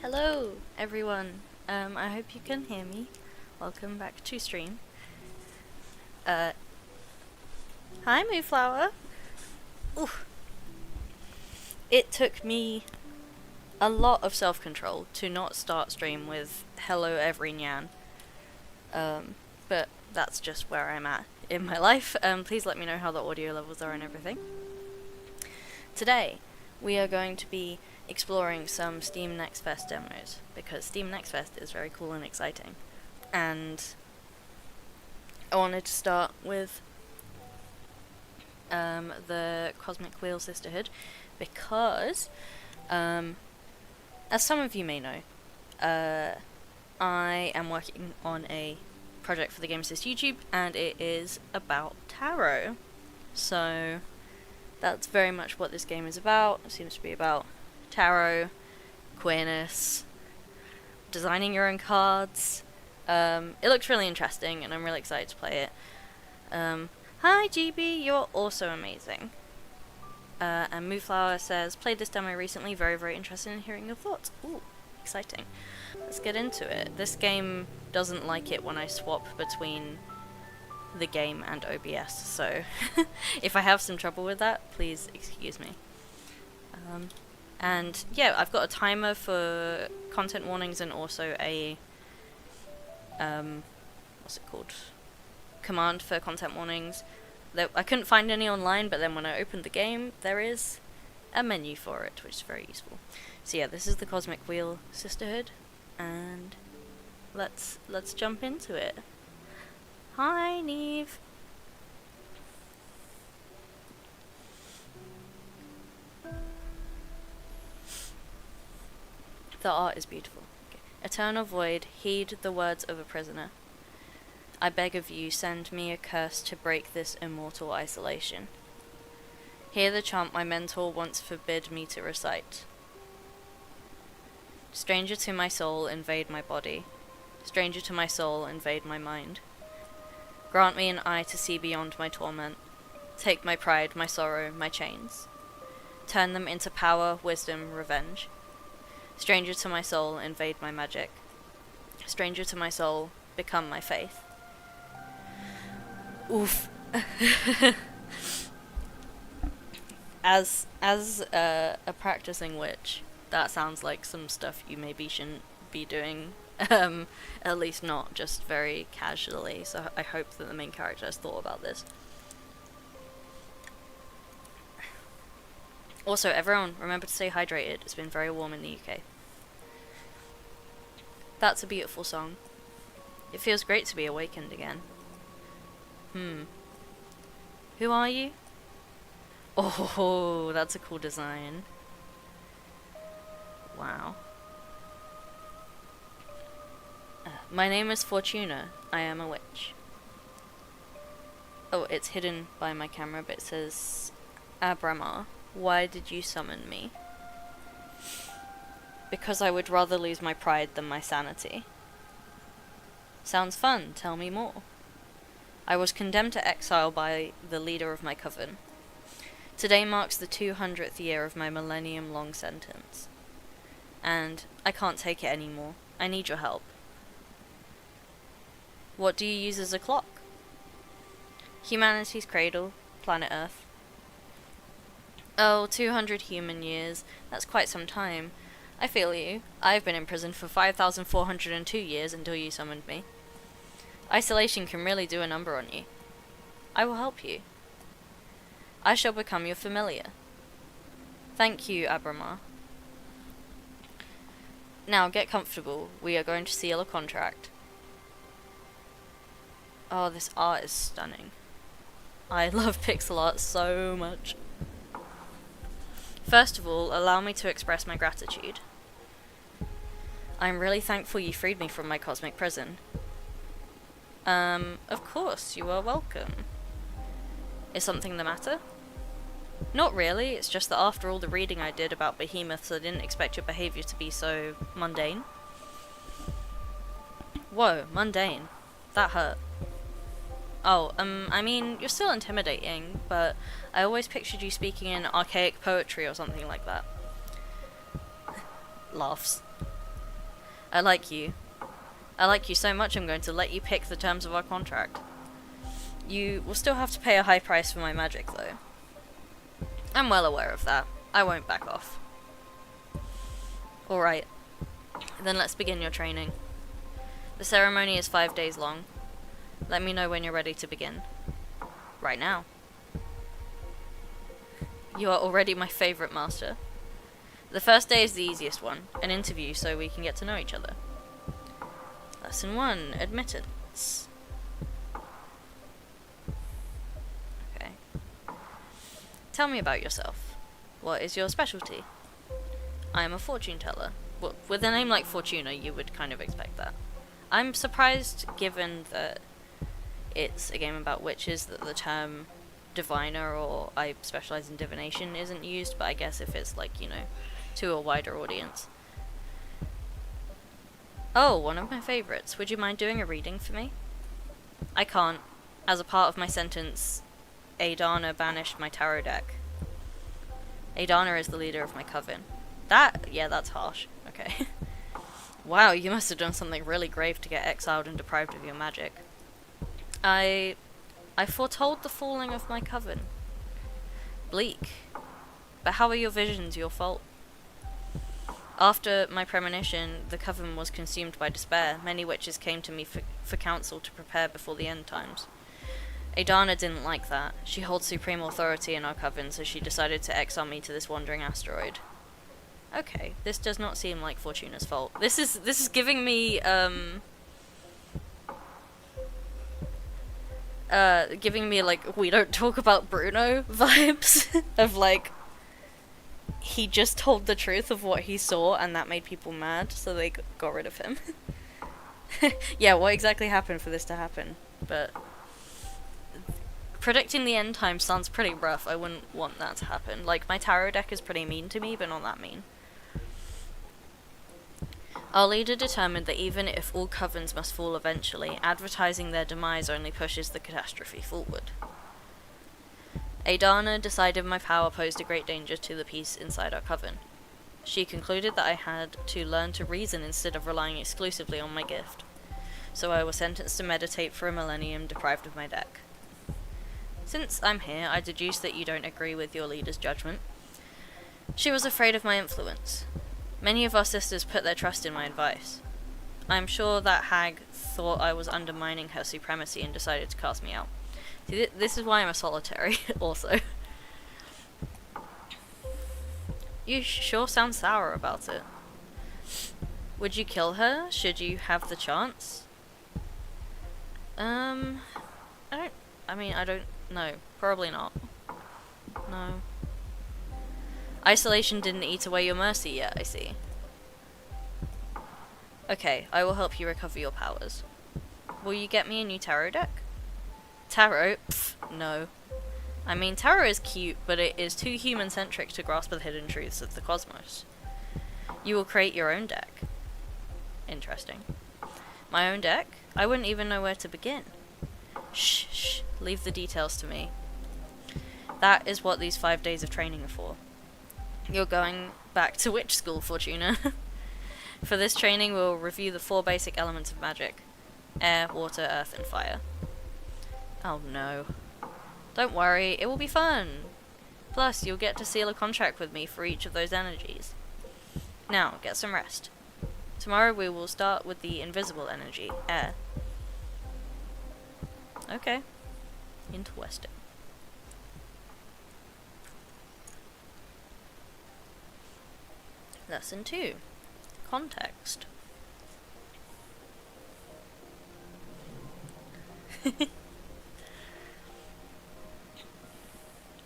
Hello, everyone. I hope you can hear me. Welcome back to stream. Hi, Moonflower. Ooh. It took me a lot of self-control to not start stream with "Hello, every nyan." But that's just where I'm at in my life. Please let me know how the audio levels are and everything. Today, we are going to be exploring some Steam Next Fest demos, because Steam Next Fest is very cool and exciting. And I wanted to start with the Cosmic Wheel Sisterhood, because, as some of you may know, I am working on a project for the GameSys YouTube, and it is about tarot. So that's very much what this game is about. It seems to be about tarot, queerness, designing your own cards. It looks really interesting, and I'm really excited to play it. Hi GB, you're also amazing. And Moonflower says, played this demo recently, very, very interested in hearing your thoughts. Ooh, exciting. Let's get into it. This game doesn't like it when I swap between the game and OBS, so if I have some trouble with that, please excuse me. And yeah, I've got a timer for content warnings and also a what's it called? Command for content warnings. I couldn't find any online, but then when I opened the game, there is a menu for it, which is very useful. So yeah, this is the Cosmic Wheel Sisterhood, and let's jump into it. Hi, Neve. The art is beautiful. Okay. Eternal void, heed the words of a prisoner. I beg of you, send me a curse to break this immortal isolation. Hear the chant my mentor once forbid me to recite. Stranger to my soul, invade my body. Stranger to my soul, invade my mind. Grant me an eye to see beyond my torment. Take my pride, my sorrow, my chains. Turn them into power, wisdom, revenge. Stranger to my soul, invade my magic. Stranger to my soul, become my faith. Oof. As a practicing witch, that sounds like some stuff you maybe shouldn't be doing. At least not just very casually, so I hope that the main character has thought about this. Also, everyone, remember to stay hydrated. It's been very warm in the UK. That's a beautiful song. It feels great to be awakened again. Who are you? Oh, that's a cool design. Wow. My name is Fortuna. I am a witch. Oh, it's hidden by my camera, but it says, Abramar, why did you summon me? Because I would rather lose my pride than my sanity. Sounds fun, tell me more. I was condemned to exile by the leader of my coven. Today marks the 200th year of my millennium-long sentence. And I can't take it anymore. I need your help. What do you use as a clock? Humanity's cradle, planet Earth. Oh, 200 human years. That's quite some time. I feel you. I've been in prison for 5,402 years until you summoned me. Isolation can really do a number on you. I will help you. I shall become your familiar. Thank you, Abramar. Now get comfortable. We are going to seal a contract. Oh, this art is stunning. I love pixel art so much. First of all, allow me to express my gratitude. I'm really thankful you freed me from my cosmic prison. Of course, you are welcome. Is something the matter? Not really, it's just that after all the reading I did about behemoths, I didn't expect your behaviour to be so mundane. Whoa, mundane. That hurt. Oh, I mean, you're still intimidating, but I always pictured you speaking in archaic poetry or something like that. Laughs. I like you. I like you so much I'm going to let you pick the terms of our contract. You will still have to pay a high price for my magic, though. I'm well aware of that. I won't back off. Alright, then let's begin your training. The ceremony is 5 days long. Let me know when you're ready to begin. Right now. You are already my favourite master. The first day is the easiest one, an interview so we can get to know each other. Lesson 1, admittance. Okay. Tell me about yourself. What is your specialty? I am a fortune teller. Well, with a name like Fortuna, you would kind of expect that. I'm surprised, given that it's a game about witches, that the term diviner or I specialize in divination isn't used, but I guess if it's like, you know, to a wider audience. Oh, one of my favorites. Would you mind doing a reading for me? I can't. As a part of my sentence, Adana banished my tarot deck. Adana is the leader of my coven. That's harsh. Okay. Wow, you must have done something really grave to get exiled and deprived of your magic. I foretold the falling of my coven. Bleak. But how are your visions your fault? After my premonition, the coven was consumed by despair. Many witches came to me for counsel to prepare before the end times. Adana didn't like that. She holds supreme authority in our coven, so she decided to exile me to this wandering asteroid. Okay, this does not seem like Fortuna's fault. This is giving me like we don't talk about Bruno vibes of like he just told the truth of what he saw and that made people mad, so they got rid of him. Yeah, what exactly happened for this to happen? But predicting the end time sounds pretty rough. I wouldn't want that to happen. Like, my tarot deck is pretty mean to me, but not that mean. Our leader determined that even if all covens must fall eventually, advertising their demise only pushes the catastrophe forward. Adana decided my power posed a great danger to the peace inside our coven. She concluded that I had to learn to reason instead of relying exclusively on my gift. So I was sentenced to meditate for a millennium deprived of my deck. Since I'm here, I deduce that you don't agree with your leader's judgment. She was afraid of my influence. Many of our sisters put their trust in my advice. I am sure that hag thought I was undermining her supremacy and decided to cast me out. See, this is why I'm a solitary, also. You sure sound sour about it. Would you kill her, should you have the chance? I don't know. Probably not. No. Isolation didn't eat away your mercy yet, I see. Okay, I will help you recover your powers. Will you get me a new tarot deck? Tarot? Pfft, no. I mean, tarot is cute, but it is too human-centric to grasp the hidden truths of the cosmos. You will create your own deck. Interesting. My own deck? I wouldn't even know where to begin. Shh, leave the details to me. That is what these 5 days of training are for. You're going back to witch school, Fortuna. For this training, we'll review the 4 basic elements of magic. Air, water, earth, and fire. Oh no. Don't worry, it will be fun. Plus, you'll get to seal a contract with me for each of those energies. Now, get some rest. Tomorrow we will start with the invisible energy, air. Okay. Interesting. Lesson 2. Context.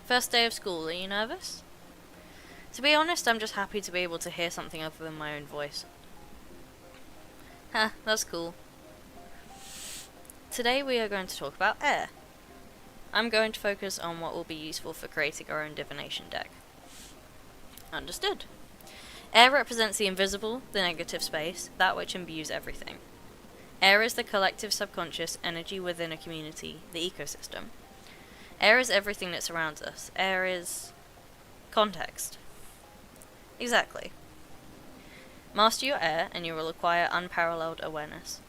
First day of school, are you nervous? To be honest, I'm just happy to be able to hear something other than my own voice. That's cool. Today we are going to talk about air. I'm going to focus on what will be useful for creating our own divination deck. Understood. Air represents the invisible, the negative space, that which imbues everything. Air is the collective subconscious energy within a community, the ecosystem. Air is everything that surrounds us. Air is context. Exactly. Master your air, and you will acquire unparalleled awareness.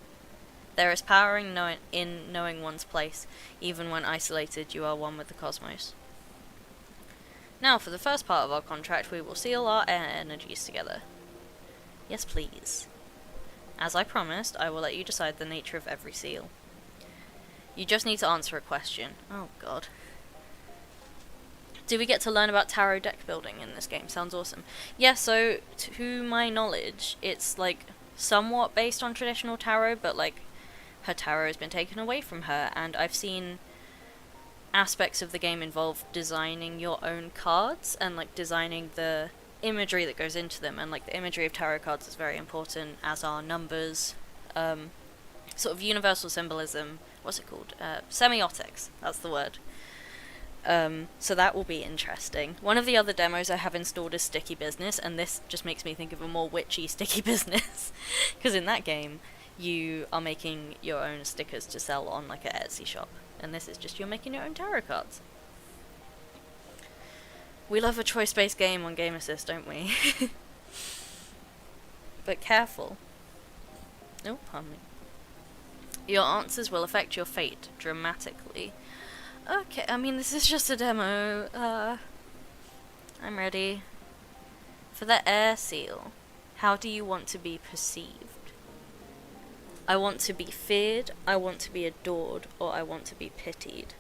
There is power in knowing one's place. Even when isolated, you are one with the cosmos. Now, for the first part of our contract, we will seal our air energies together. Yes, please. As I promised, I will let you decide the nature of every seal. You just need to answer a question. Oh, God. Do we get to learn about tarot deck building in this game? Sounds awesome. Yeah, so, to my knowledge, it's, like, somewhat based on traditional tarot, but, like, her tarot has been taken away from her, and I've seen aspects of the game involve designing your own cards, and, like, designing the imagery that goes into them, and, like, the imagery of tarot cards is very important, as are numbers, sort of universal symbolism, what's it called? Semiotics, that's the word. So that will be interesting. One of the other demos I have installed is Sticky Business, and this just makes me think of a more witchy Sticky Business, because in that game, you are making your own stickers to sell on, like, an Etsy shop, and this is just you're making your own tarot cards. We love a choice-based game on Game Assist, don't we? But careful. Oh, pardon me. Your answers will affect your fate dramatically. Okay, I mean, this is just a demo. I'm ready. For the air seal, how do you want to be perceived? I want to be feared, I want to be adored, or I want to be pitied.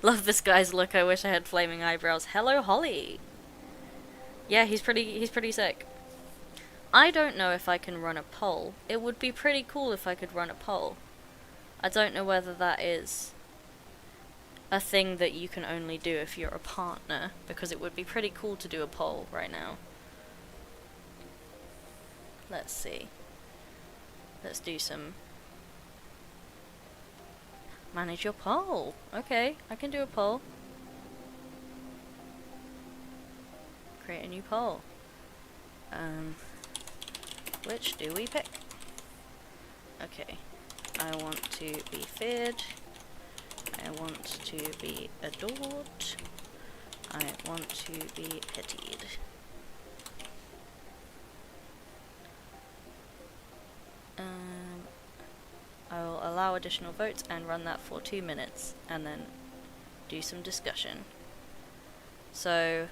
Love this guy's look, I wish I had flaming eyebrows. Hello, Holly! Yeah, he's pretty sick. I don't know if I can run a poll. It would be pretty cool if I could run a poll. I don't know whether that is a thing that you can only do if you're a partner, because it would be pretty cool to do a poll right now. Let's see. Let's do some... Manage your poll. Okay, I can do a poll. Create a new poll. Which do we pick? Okay. I want to be feared. I want to be adored. I want to be pitied. I will allow additional votes and run that for 2 minutes, and then do some discussion. So,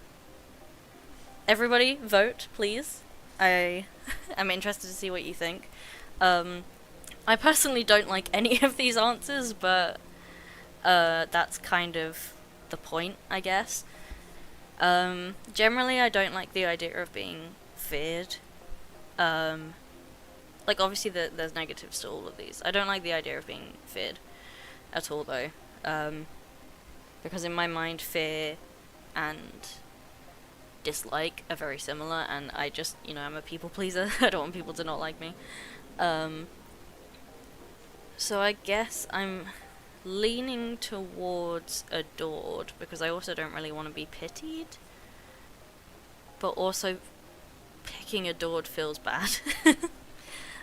everybody vote, please. I am interested to see what you think. I personally don't like any of these answers, but that's kind of the point, I guess. Generally, I don't like the idea of being feared. Like, obviously, there's negatives to all of these. I don't like the idea of being feared at all, though. Because in my mind, fear and dislike are very similar, and I just, I'm a people pleaser. I don't want people to not like me. So I guess I'm leaning towards adored, because I also don't really want to be pitied. But also, picking adored feels bad.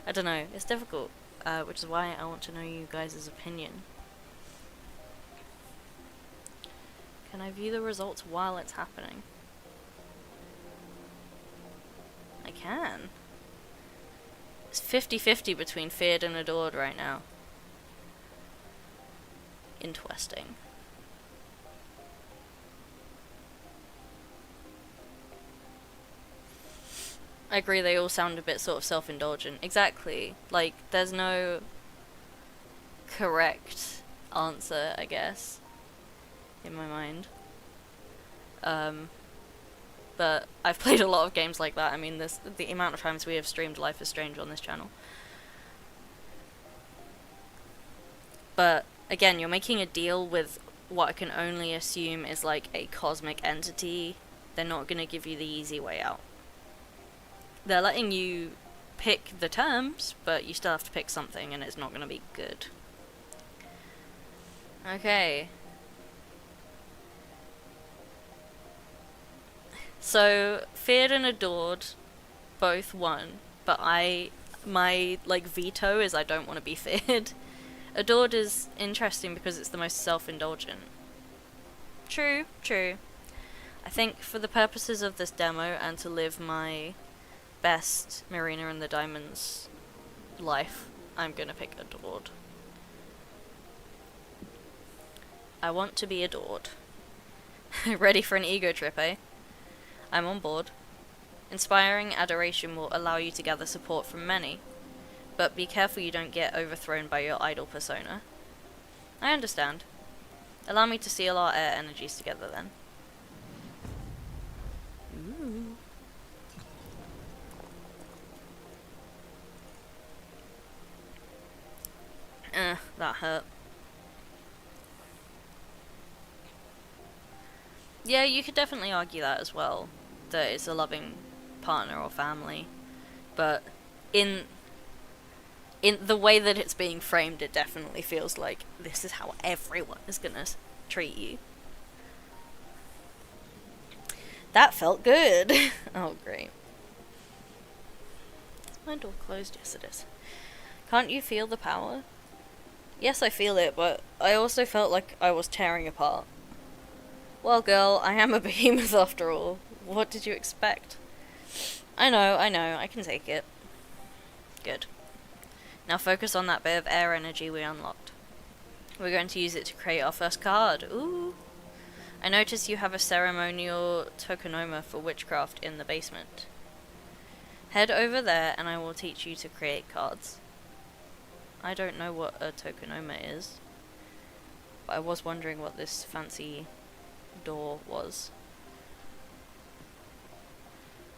I don't know, it's difficult, which is why I want to know you guys' opinion. Can I view the results while it's happening? I can. It's 50-50 between feared and adored right now. Interesting. I agree, they all sound a bit sort of self-indulgent. Exactly. Like, there's no correct answer, I guess, in my mind. But I've played a lot of games like that. I mean, the amount of times we have streamed Life is Strange on this channel. But, again, you're making a deal with what I can only assume is, like, a cosmic entity. They're not going to give you the easy way out. They're letting you pick the terms, but you still have to pick something, and it's not going to be good. Okay. So, feared and adored both won, but my, like, veto is I don't want to be feared. Adored is interesting because it's the most self-indulgent. True, true. I think for the purposes of this demo and to live my best Marina and the Diamonds life, I'm gonna pick Adored. I want to be adored. Ready for an ego trip, eh? I'm on board. Inspiring adoration will allow you to gather support from many, but be careful you don't get overthrown by your idol persona. I understand. Allow me to seal our air energies together then. Ooh. That hurt. Yeah, you could definitely argue that as well, that it's a loving partner or family, but in the way that it's being framed, it definitely feels like this is how everyone is gonna treat you. That felt good. Oh, great. Is my door closed? Yes, it is. Can't you feel the power? Yes, I feel it, but I also felt like I was tearing apart. Well, girl, I am a behemoth after all. What did you expect? I know, I can take it. Good. Now focus on that bit of air energy we unlocked. We're going to use it to create our first card. Ooh. I notice you have a ceremonial tokenoma for witchcraft in the basement. Head over there and I will teach you to create cards. I don't know what a tokenoma is, but I was wondering what this fancy door was.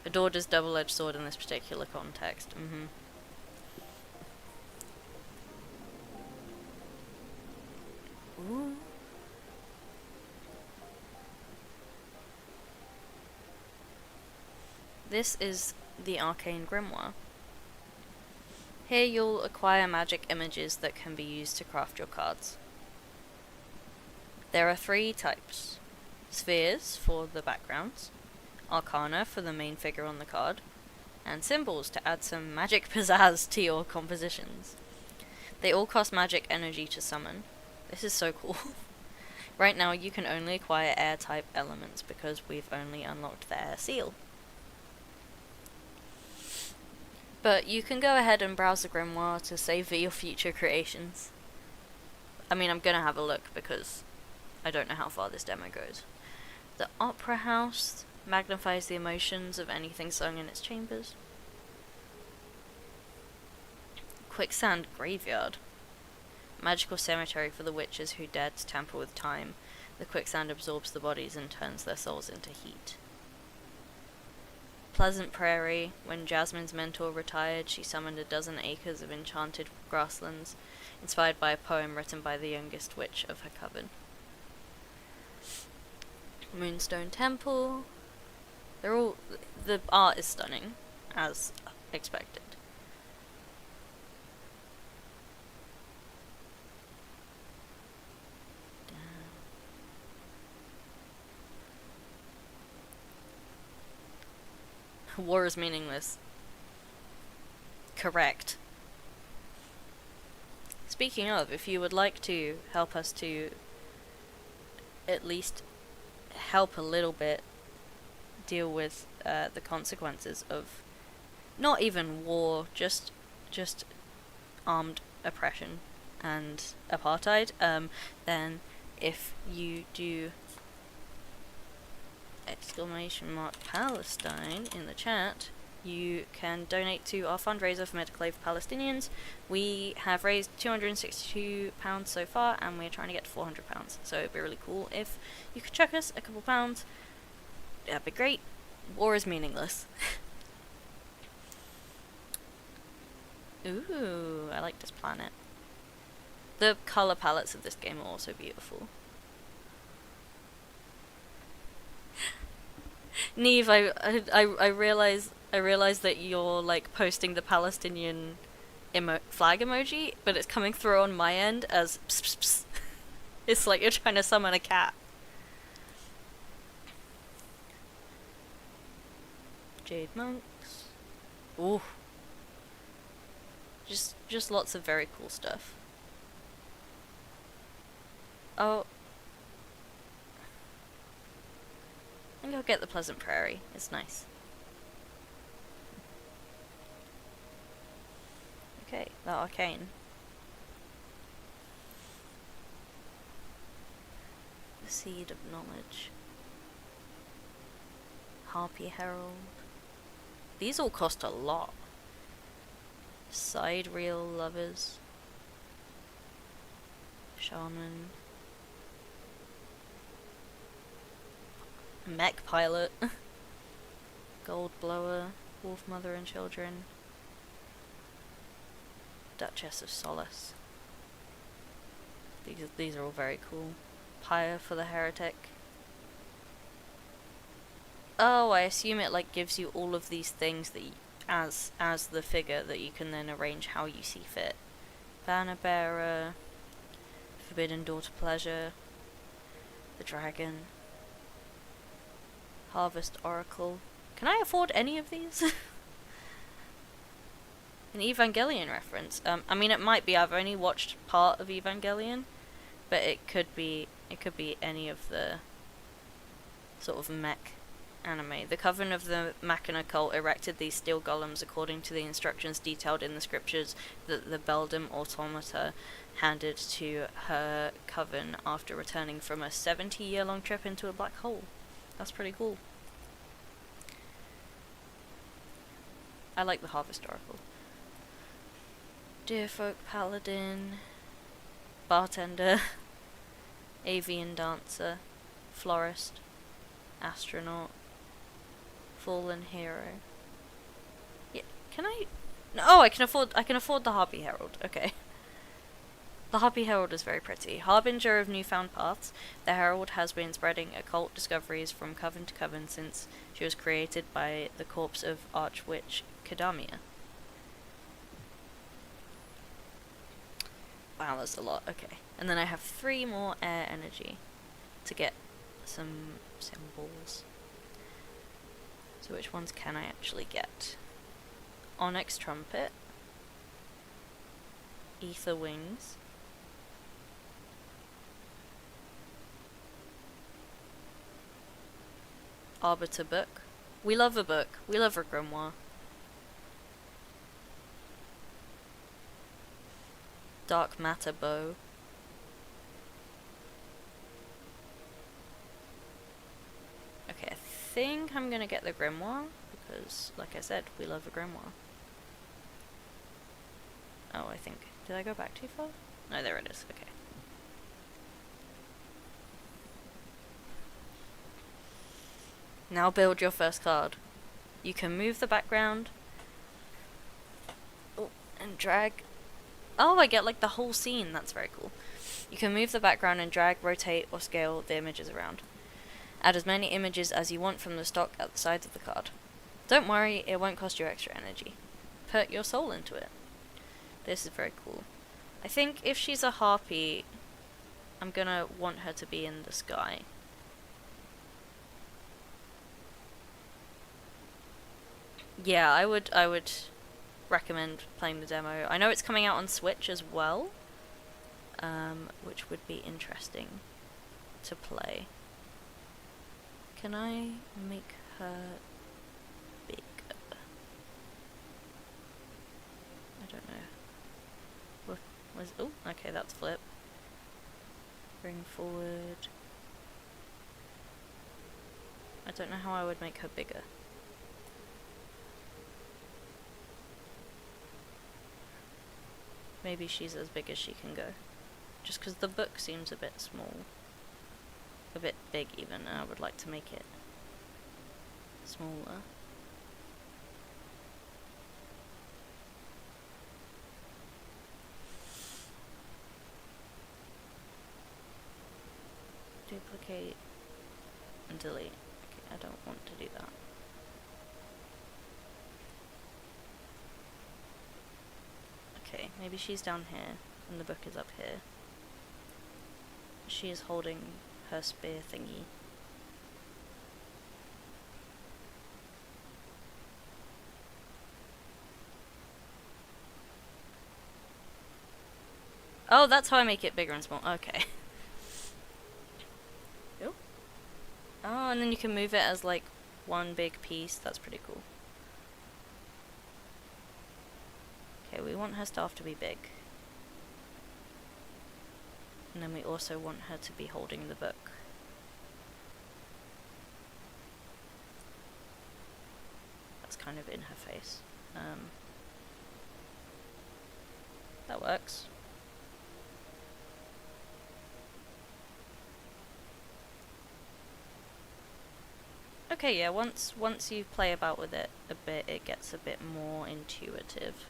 A door does double-edged sword in this particular context. Ooh. This is the Arcane Grimoire. Here you'll acquire magic images that can be used to craft your cards. There are 3 types. Spheres for the backgrounds, Arcana for the main figure on the card, and symbols to add some magic pizzazz to your compositions. They all cost magic energy to summon. This is so cool. Right now you can only acquire air type elements because we've only unlocked the air seal. But you can go ahead and browse the grimoire to savor your future creations. I mean, I'm gonna have a look because I don't know how far this demo goes. The Opera House magnifies the emotions of anything sung in its chambers. Quicksand Graveyard. Magical cemetery for the witches who dared to tamper with time. The quicksand absorbs the bodies and turns their souls into heat. Pleasant Prairie. When Jasmine's mentor retired, she summoned 12 acres of enchanted grasslands, inspired by a poem written by the youngest witch of her coven. Moonstone Temple. They're all... the art is stunning, as expected. War is meaningless. Correct. Speaking of, if you would like to help us to at least help a little bit deal with the consequences of not even war, just armed oppression and apartheid, then if you do !Palestine in the chat, you can donate to our fundraiser for medical aid for Palestinians. We have raised £262 so far, and we're trying to get to £400. So it'd be really cool if you could chuck us a couple pounds. That'd be great. War is meaningless. Ooh, I like this planet. The colour palettes of this game are also beautiful. Neve, I realize that you're like posting the Palestinian flag emoji, but it's coming through on my end as pss, pss, pss. It's like you're trying to summon a cat. Jade monks. Ooh. Just lots of very cool stuff. Oh. I think I'll get the Pleasant Prairie. It's nice. Okay, the Arcane. The Seed of Knowledge. Harpy Herald. These all cost a lot. Side Reel Lovers. Shaman. Mech Pilot. Gold Blower. Wolf Mother and Children. Duchess of Solace. These are all very cool. Pyre for the Heretic. Oh, I assume it like gives you all of these things that as the figure that you can then arrange how you see fit. Banner Bearer, Forbidden Daughter Pleasure, the Dragon, Harvest Oracle. Can I afford any of these? An Evangelion reference. I mean, it might be. I've only watched part of Evangelion, but it could be any of the sort of mech anime. The Coven of the Machina cult erected these steel golems according to the instructions detailed in the scriptures that the Beldam Automata handed to her coven after returning from a 70-year-long trip into a black hole. That's pretty cool. I like the Harvest Oracle. Deerfolk Paladin, Bartender, Avian Dancer, Florist, Astronaut, Fallen Hero. Yeah, can I? No, oh, I can afford the Harpy Herald. Okay. The Harpy Herald is very pretty. Harbinger of newfound paths, the Herald has been spreading occult discoveries from coven to coven since she was created by the corpse of Archwitch Kadamia. Wow, that's a lot. Okay. And then I have 3 more air energy to get some symbols. So which ones can I actually get? Onyx Trumpet, Ether Wings, Arbiter Book. We love a book. We love a grimoire. Dark Matter Bow. Okay, I think I'm gonna get the grimoire, because, like I said, we love a grimoire. Oh, I think... Did I go back too far? No, there it is. Okay. Now build your first card. You can move the background. Oh, and drag. Oh, I get like the whole scene. That's very cool. You can move the background and drag, rotate, or scale the images around. Add as many images as you want from the stock at the sides of the card. Don't worry, it won't cost you extra energy. Put your soul into it. This is very cool. I think if she's a harpy, I'm gonna want her to be in the sky. Yeah, I would recommend playing the demo. I know it's coming out on Switch as well, which would be interesting to play. Can I make her big? I don't know. What was? Oh, okay, that's flip. Bring forward. I don't know how I would make her bigger. Maybe she's as big as she can go. Just because the book seems a bit small. A bit big even, and I would like to make it smaller. Duplicate and delete. Okay, I don't want to do that. Okay, maybe she's down here, and the book is up here. She is holding her spear thingy. Oh, that's how I make it bigger and small. Okay. Oh. Oh, and then you can move it as like one big piece. That's pretty cool. Okay, we want her staff to be big. And then we also want her to be holding the book. That's kind of in her face. That works. Okay, yeah, once you play about with it a bit, it gets a bit more intuitive.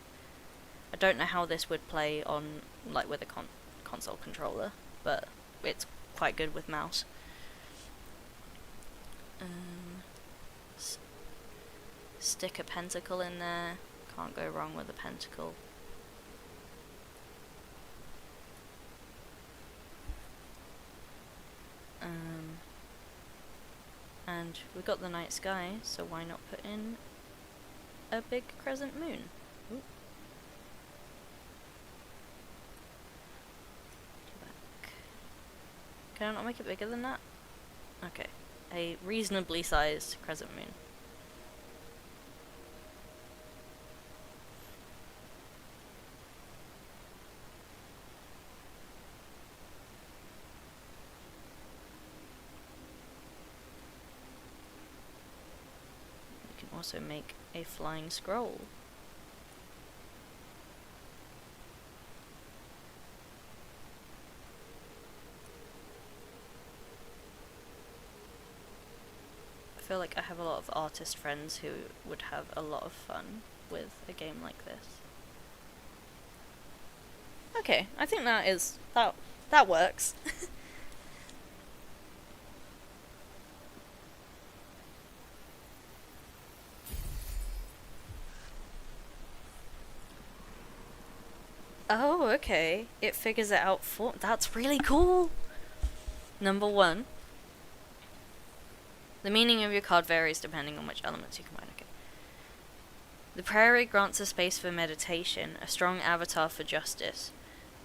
I don't know how this would play on, like, with a console controller, but it's quite good with mouse. Stick a pentacle in there. Can't go wrong with a pentacle. And we got the night sky, so why not put in a big crescent moon? Ooh. Back. Can I not make it bigger than that? Okay, a reasonably sized crescent moon. Also make a flying scroll. I feel like I have a lot of artist friends who would have a lot of fun with a game like this. Okay, I think that works. Oh, okay. It figures it out for... That's really cool! Number 1. The meaning of your card varies depending on which elements you combine. Okay. The prairie grants a space for meditation, a strong avatar for justice.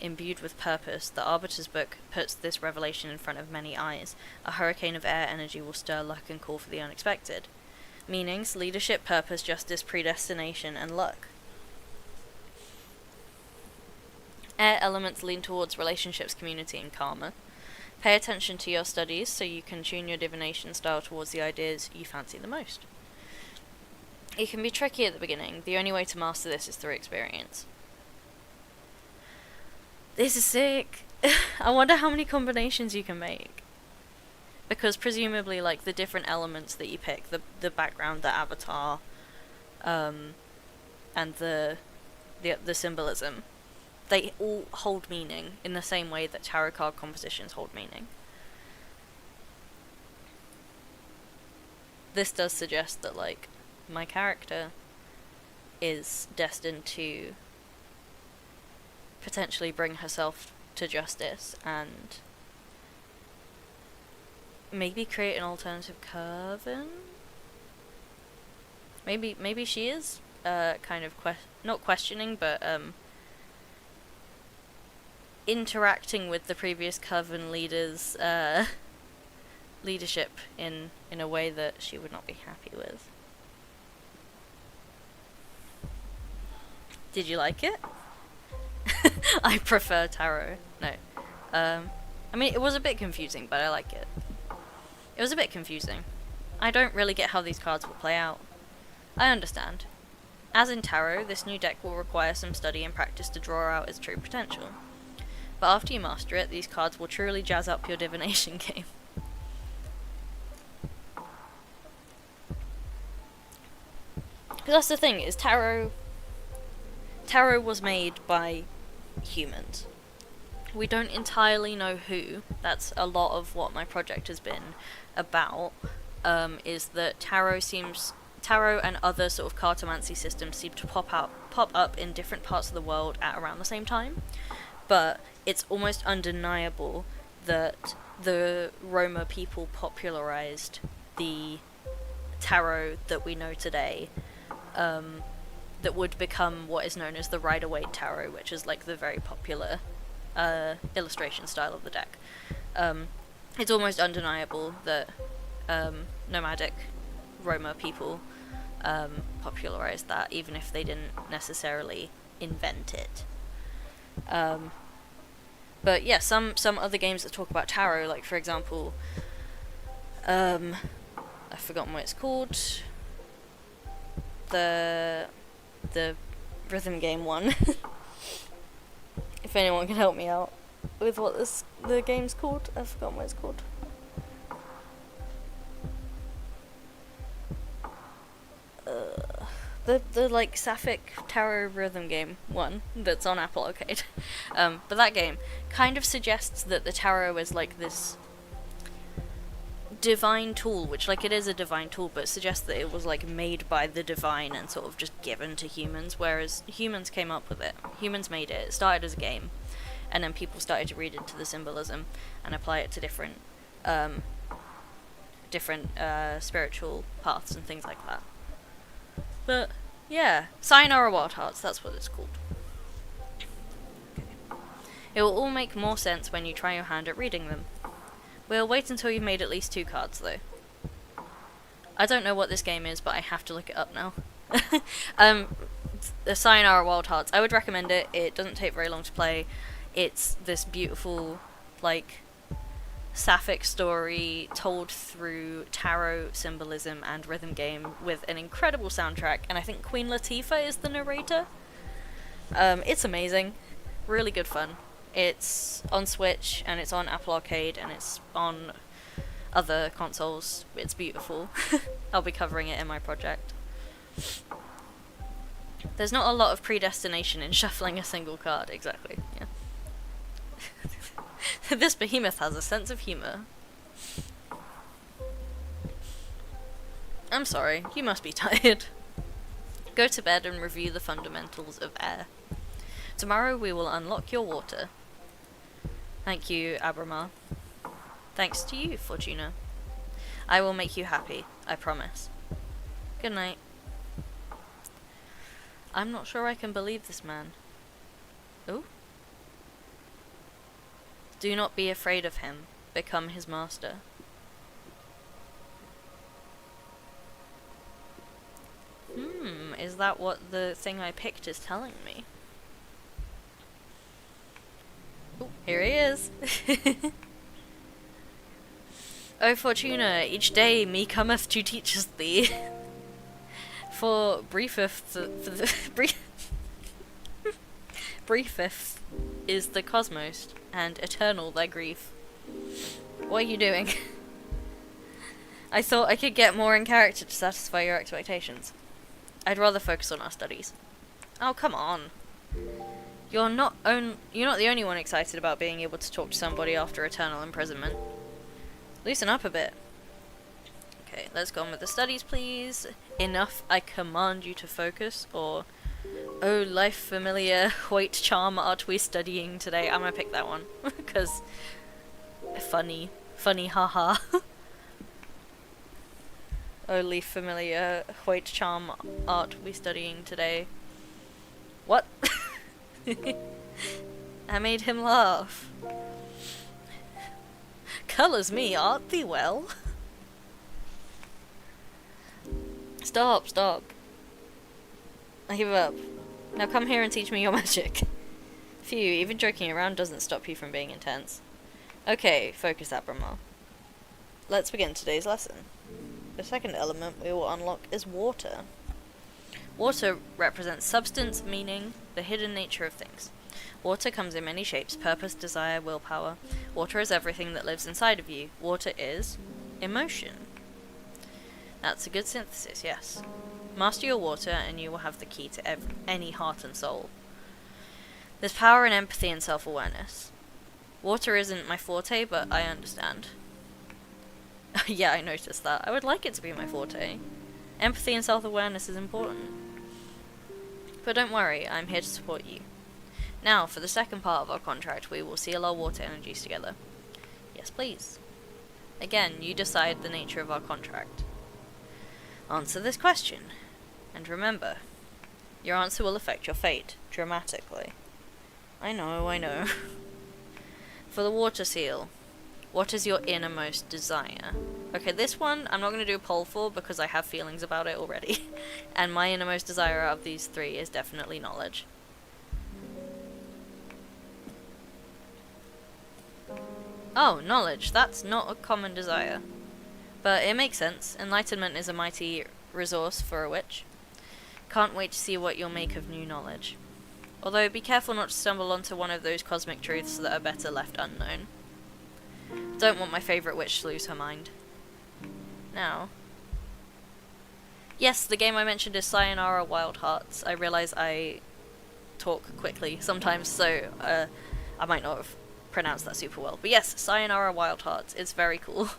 Imbued with purpose, the Arbiter's Book puts this revelation in front of many eyes. A hurricane of air energy will stir luck and call for the unexpected. Meanings: leadership, purpose, justice, predestination, and luck. Air elements lean towards relationships, community, and karma. Pay attention to your studies so you can tune your divination style towards the ideas you fancy the most. It can be tricky at the beginning. The only way to master this is through experience. This is sick! I wonder how many combinations you can make. Because presumably, like, the different elements that you pick, the background, the avatar, and the symbolism, they all hold meaning in the same way that tarot card compositions hold meaning. This does suggest that, like, my character is destined to potentially bring herself to justice and maybe create an alternative coven? Maybe she is kind of not questioning, but interacting with the previous coven leaders' leadership in a way that she would not be happy with. Did you like it? I prefer tarot. No. I mean, it was a bit confusing, but I like it. It was a bit confusing. I don't really get how these cards will play out. I understand. As in tarot, this new deck will require some study and practice to draw out its true potential. But after you master it, these cards will truly jazz up your divination game. Because that's the thing, is tarot was made by humans. We don't entirely know who. That's a lot of what my project has been about, is that tarot and other sort of cartomancy systems seem to pop up in different parts of the world at around the same time. But it's almost undeniable that the Roma people popularized the tarot that we know today, that would become what is known as the Rider-Waite tarot, which is like the very popular illustration style of the deck. It's almost undeniable that nomadic Roma people popularized that, even if they didn't necessarily invent it. But yeah, some other games that talk about tarot, like for example, I've forgotten what it's called. The rhythm game one. If anyone can help me out with what the game's called, I've forgotten what it's called. The like sapphic tarot rhythm game one that's on Apple Arcade. But that game kind of suggests that the tarot is like this divine tool, which like it is a divine tool, but suggests that it was like made by the divine and sort of just given to humans, whereas humans came up with it. Humans made it. It started as a game, and then people started to read into the symbolism and apply it to different spiritual paths and things like that. But yeah, Sayonara Wild Hearts, that's what it's called. Okay. It will all make more sense when you try your hand at reading them. We'll wait until you've made at least 2 cards, though. I don't know what this game is, but I have to look it up now. The Sayonara Wild Hearts, I would recommend it. It doesn't take very long to play. It's this beautiful, like, sapphic story told through tarot symbolism and rhythm game with an incredible soundtrack, and I think Queen Latifah is the narrator. It's amazing. Really good fun. It's on Switch, and it's on Apple Arcade, and it's on other consoles. It's beautiful. I'll be covering it in my project. There's not a lot of predestination in shuffling a single card, exactly, yeah. This behemoth has a sense of humour. I'm sorry, you must be tired. Go to bed and review the fundamentals of air. Tomorrow we will unlock your water. Thank you, Abramar. Thanks to you, Fortuna. I will make you happy, I promise. Good night. I'm not sure I can believe this man. Ooh. Do not be afraid of him. Become his master. Is that what the thing I picked is telling me? Ooh, here he is. O Fortuna, each day me cometh to teach us thee. For briefeth briefeth is the cosmos, and eternal thy grief. What are you doing? I thought I could get more in character to satisfy your expectations. I'd rather focus on our studies. Oh, come on. You're not the only one excited about being able to talk to somebody after eternal imprisonment. Loosen up a bit. Okay, let's go on with the studies, please. Enough, I command you to focus, or oh, life familiar, what charm art we studying today? I'm gonna pick that one, because funny, haha. Oh, leaf familiar, what charm art we studying today? What? I made him laugh. Colours me, art thee well? Stop. I give up. Now come here and teach me your magic. Phew, even joking around doesn't stop you from being intense. Okay, focus, Abramar. Let's begin today's lesson. The second element we will unlock is water. Water represents substance, meaning, the hidden nature of things. Water comes in many shapes: purpose, desire, willpower. Water is everything that lives inside of you. Water is emotion. That's a good synthesis, yes. Master your water and you will have the key to any heart and soul. There's power in empathy and self-awareness. Water isn't my forte, but I understand. Yeah, I noticed that. I would like it to be my forte. Empathy and self-awareness is important. But don't worry, I'm here to support you. Now, for the second part of our contract, we will seal our water energies together. Yes, please. Again, you decide the nature of our contract. Answer this question. And remember, your answer will affect your fate, dramatically. I know. For the water seal, What is your innermost desire? Okay, this one I'm not going to do a poll for because I have feelings about it already. And my innermost desire out of these three is definitely knowledge. Oh, knowledge. That's not a common desire. But it makes sense. Enlightenment is a mighty resource for a witch. Can't wait to see what you'll make of new knowledge. Although, be careful not to stumble onto one of those cosmic truths that are better left unknown. Don't want my favourite witch to lose her mind. Now. Yes, the game I mentioned is Sayonara Wild Hearts. I realise I talk quickly sometimes, so I might not have pronounced that super well. But yes, Sayonara Wild Hearts. It's very cool.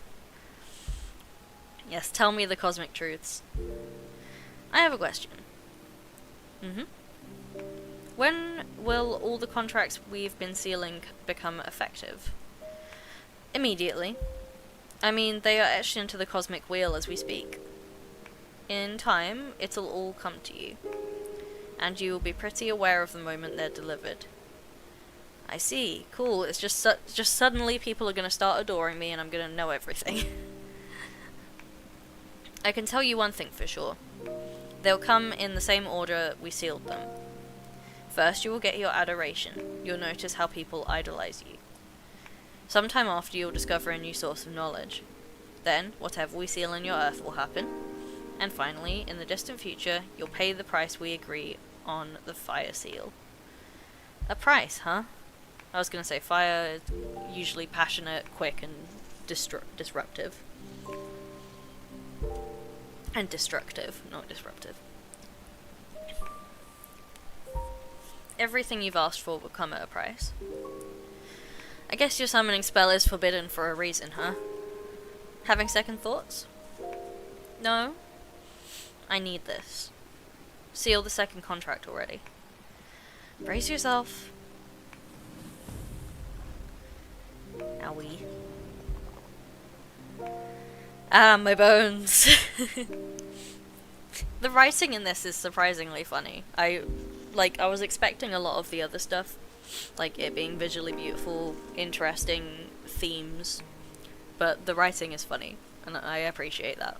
Yes, tell me the cosmic truths. I have a question. When will all the contracts we've been sealing become effective? Immediately. I mean, they are etched into the cosmic wheel as we speak. In time, it'll all come to you. And you will be pretty aware of the moment they're delivered. I see. Cool. It's just suddenly people are going to start adoring me and I'm going to know everything. I can tell you one thing for sure. They'll come in the same order we sealed them. First, you will get your adoration. You'll notice how people idolize you. Sometime after, you'll discover a new source of knowledge. Then, whatever we seal in your earth will happen. And finally, in the distant future, you'll pay the price we agree on the fire seal. A price, huh? I was going to say fire is usually passionate, quick, and disruptive. And destructive, not disruptive. Everything you've asked for will come at a price. I guess your summoning spell is forbidden for a reason, huh? Having second thoughts? No? I need this. Seal the second contract already. Brace yourself. Owie. Ah, my bones. The writing in this is surprisingly funny. I was expecting a lot of the other stuff, like it being visually beautiful, interesting themes, but the writing is funny, and I appreciate that.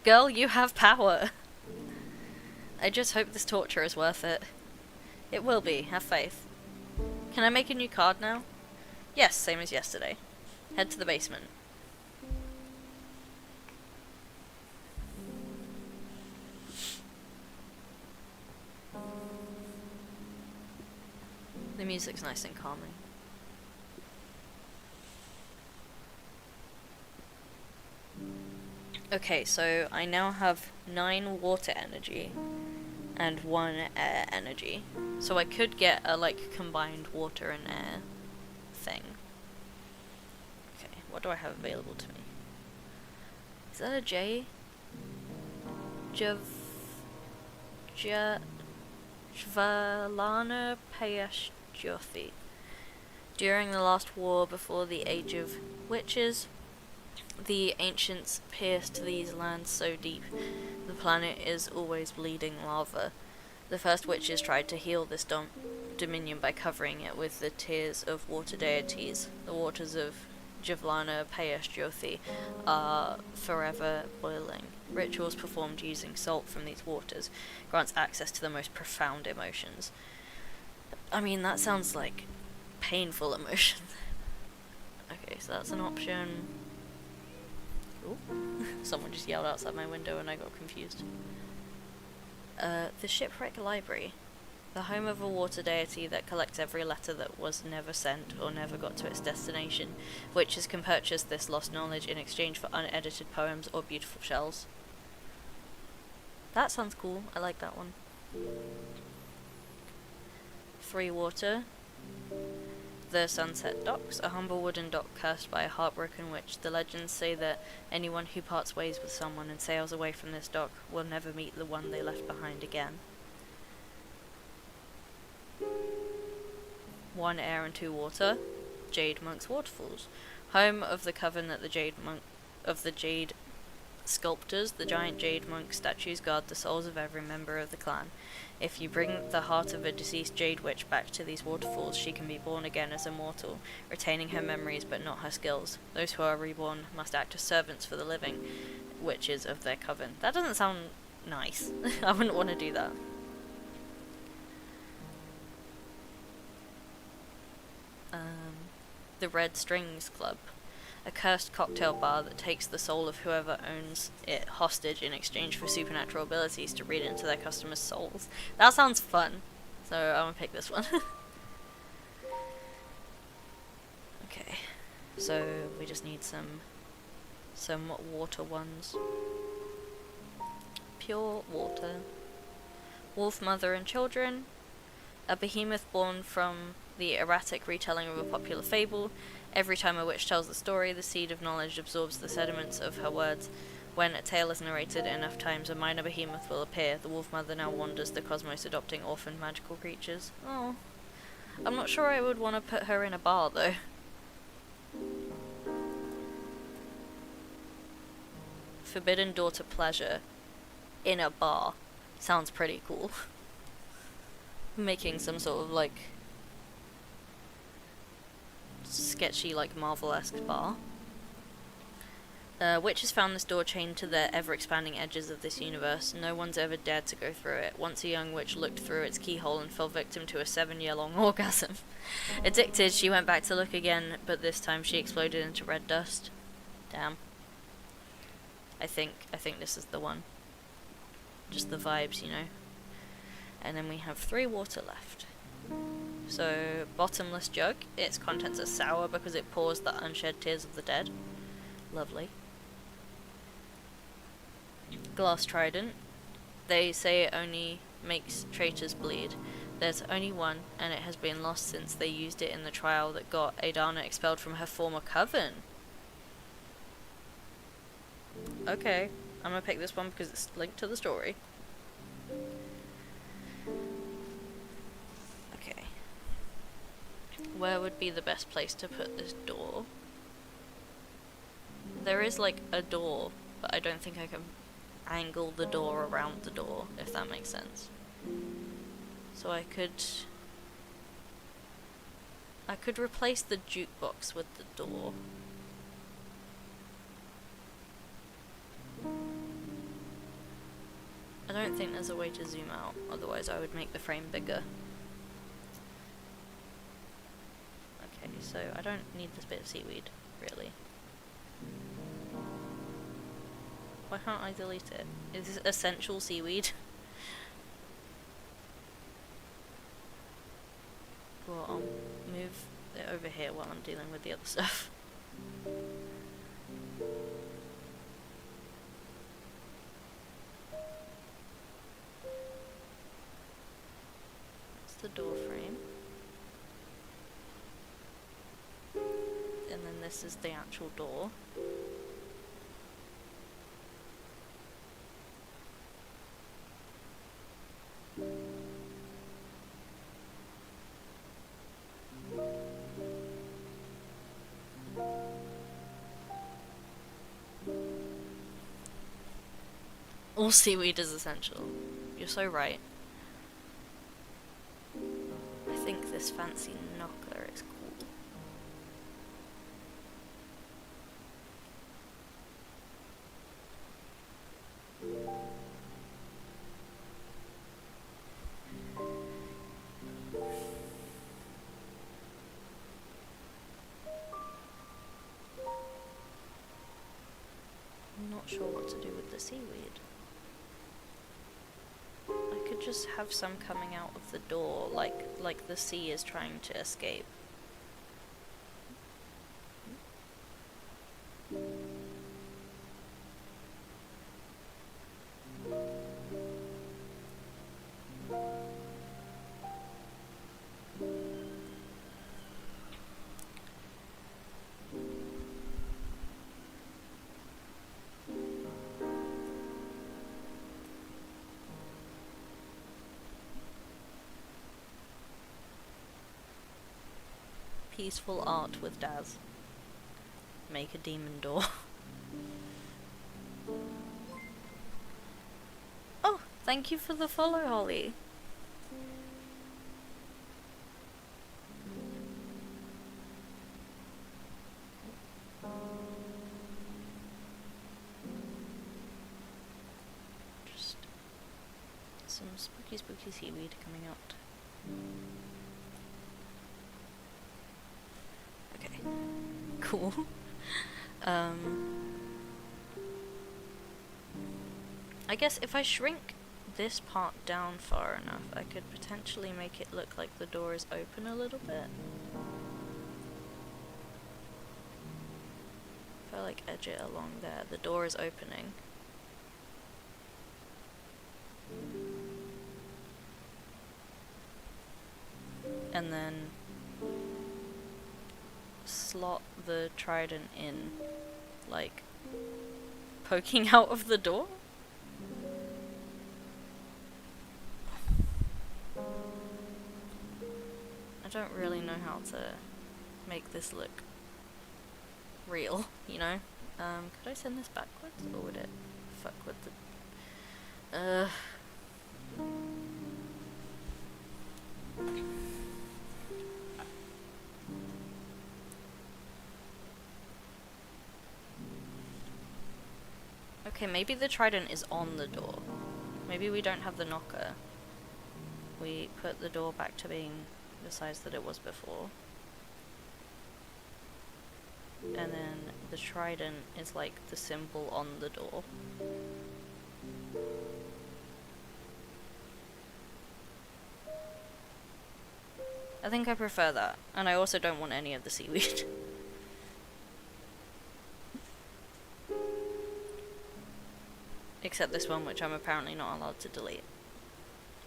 Girl, you have power! I just hope this torture is worth it. It will be, have faith. Can I make a new card now? Yes, same as yesterday. Head to the basement. The music's nice and calming. Okay, so I now have 9 water energy and 1 air energy. So I could get a, combined water and air thing. Okay, what do I have available to me? Is that a J? Jvalana Payashjothi. During the last war before the Age of Witches, the ancients pierced these lands so deep, the planet is always bleeding lava. The first witches tried to heal this dominion by covering it with the tears of water deities. The waters of Jvalana Payashjothi are forever boiling. Rituals performed using salt from these waters grants access to the most profound emotions. I mean, that sounds like painful emotions. Okay, so that's an option. Ooh. Someone just yelled outside my window and I got confused. The Shipwreck Library. The home of a water deity that collects every letter that was never sent or never got to its destination. Witches can purchase this lost knowledge in exchange for unedited poems or beautiful shells. That sounds cool. I like that one. 3 water. The Sunset Docks, a humble wooden dock cursed by a heartbroken witch. The legends say that anyone who parts ways with someone and sails away from this dock will never meet the one they left behind again. 1 air and 2 water. Jade Monk's Waterfalls, home of the coven that the Jade sculptors, the giant jade monk statues guard the souls of every member of the clan. If you bring the heart of a deceased jade witch back to these waterfalls, she can be born again as immortal, retaining her memories but not her skills. Those who are reborn must act as servants for the living witches of their coven. That doesn't sound nice. I wouldn't want to do that. The Red Strings Club. A cursed cocktail bar that takes the soul of whoever owns it hostage in exchange for supernatural abilities to read into their customers' souls. That sounds fun, so I'm gonna pick this one. Okay, so we just need some water ones. Pure water. Wolf Mother and Children. A behemoth born from the erratic retelling of a popular fable. Every time a witch tells the story, the seed of knowledge absorbs the sediments of her words. When a tale is narrated enough times, a minor behemoth will appear. The Wolf Mother now wanders the cosmos, adopting orphaned magical creatures. Oh. I'm not sure I would want to put her in a bar, though. Forbidden Daughter Pleasure in a bar. Sounds pretty cool. Making some sort of, like, sketchy, like, Marvel-esque bar. Witches found this door chained to the ever-expanding edges of this universe. No one's ever dared to go through it. Once a young witch looked through its keyhole and fell victim to a 7-year-long orgasm. Addicted, she went back to look again, but this time she exploded into red dust. Damn. I think this is the one. Just the vibes, you know. And then we have 3 water left. So, Bottomless Jug. Its contents are sour because it pours the unshed tears of the dead. Lovely. Glass Trident. They say it only makes traitors bleed. There's only one, and it has been lost since they used it in the trial that got Adana expelled from her former coven. Okay, I'm gonna pick this one because it's linked to the story. Okay. Where would be the best place to put this door? There is, like, a door, but I don't think I can angle the door around the door, if that makes sense. So I could replace the jukebox with the door. I don't think there's a way to zoom out, otherwise I would make the frame bigger. Okay, so I don't need this bit of seaweed, really. Why can't I delete it? Is this essential seaweed? Well, I'll move it over here while I'm dealing with the other stuff. That's the door frame. And then this is the actual door. All seaweed is essential. You're so right. I think this fancy knocker is cool. I'm not sure what to do with the seaweed. I could just have some coming out of the door, like the sea is trying to escape. Peaceful art with Daz. Make a demon door. Thank you for the follow, Holly. Just some spooky seaweed coming out. Okay. Cool. I guess if I shrink this part down far enough, I could potentially make it look like the door is open a little bit. If I like edge it along there, the door is opening. And then slot the trident in, like, poking out of the door? I don't really know how to make this look real, you know? Could I send this backwards, or would it fuck with the... Okay, maybe the trident is on the door. Maybe we don't have the knocker. We put the door back to being the size that it was before. And then the trident is like the symbol on the door. I think I prefer that. And I also don't want any of the seaweed. Except this one, which I'm apparently not allowed to delete.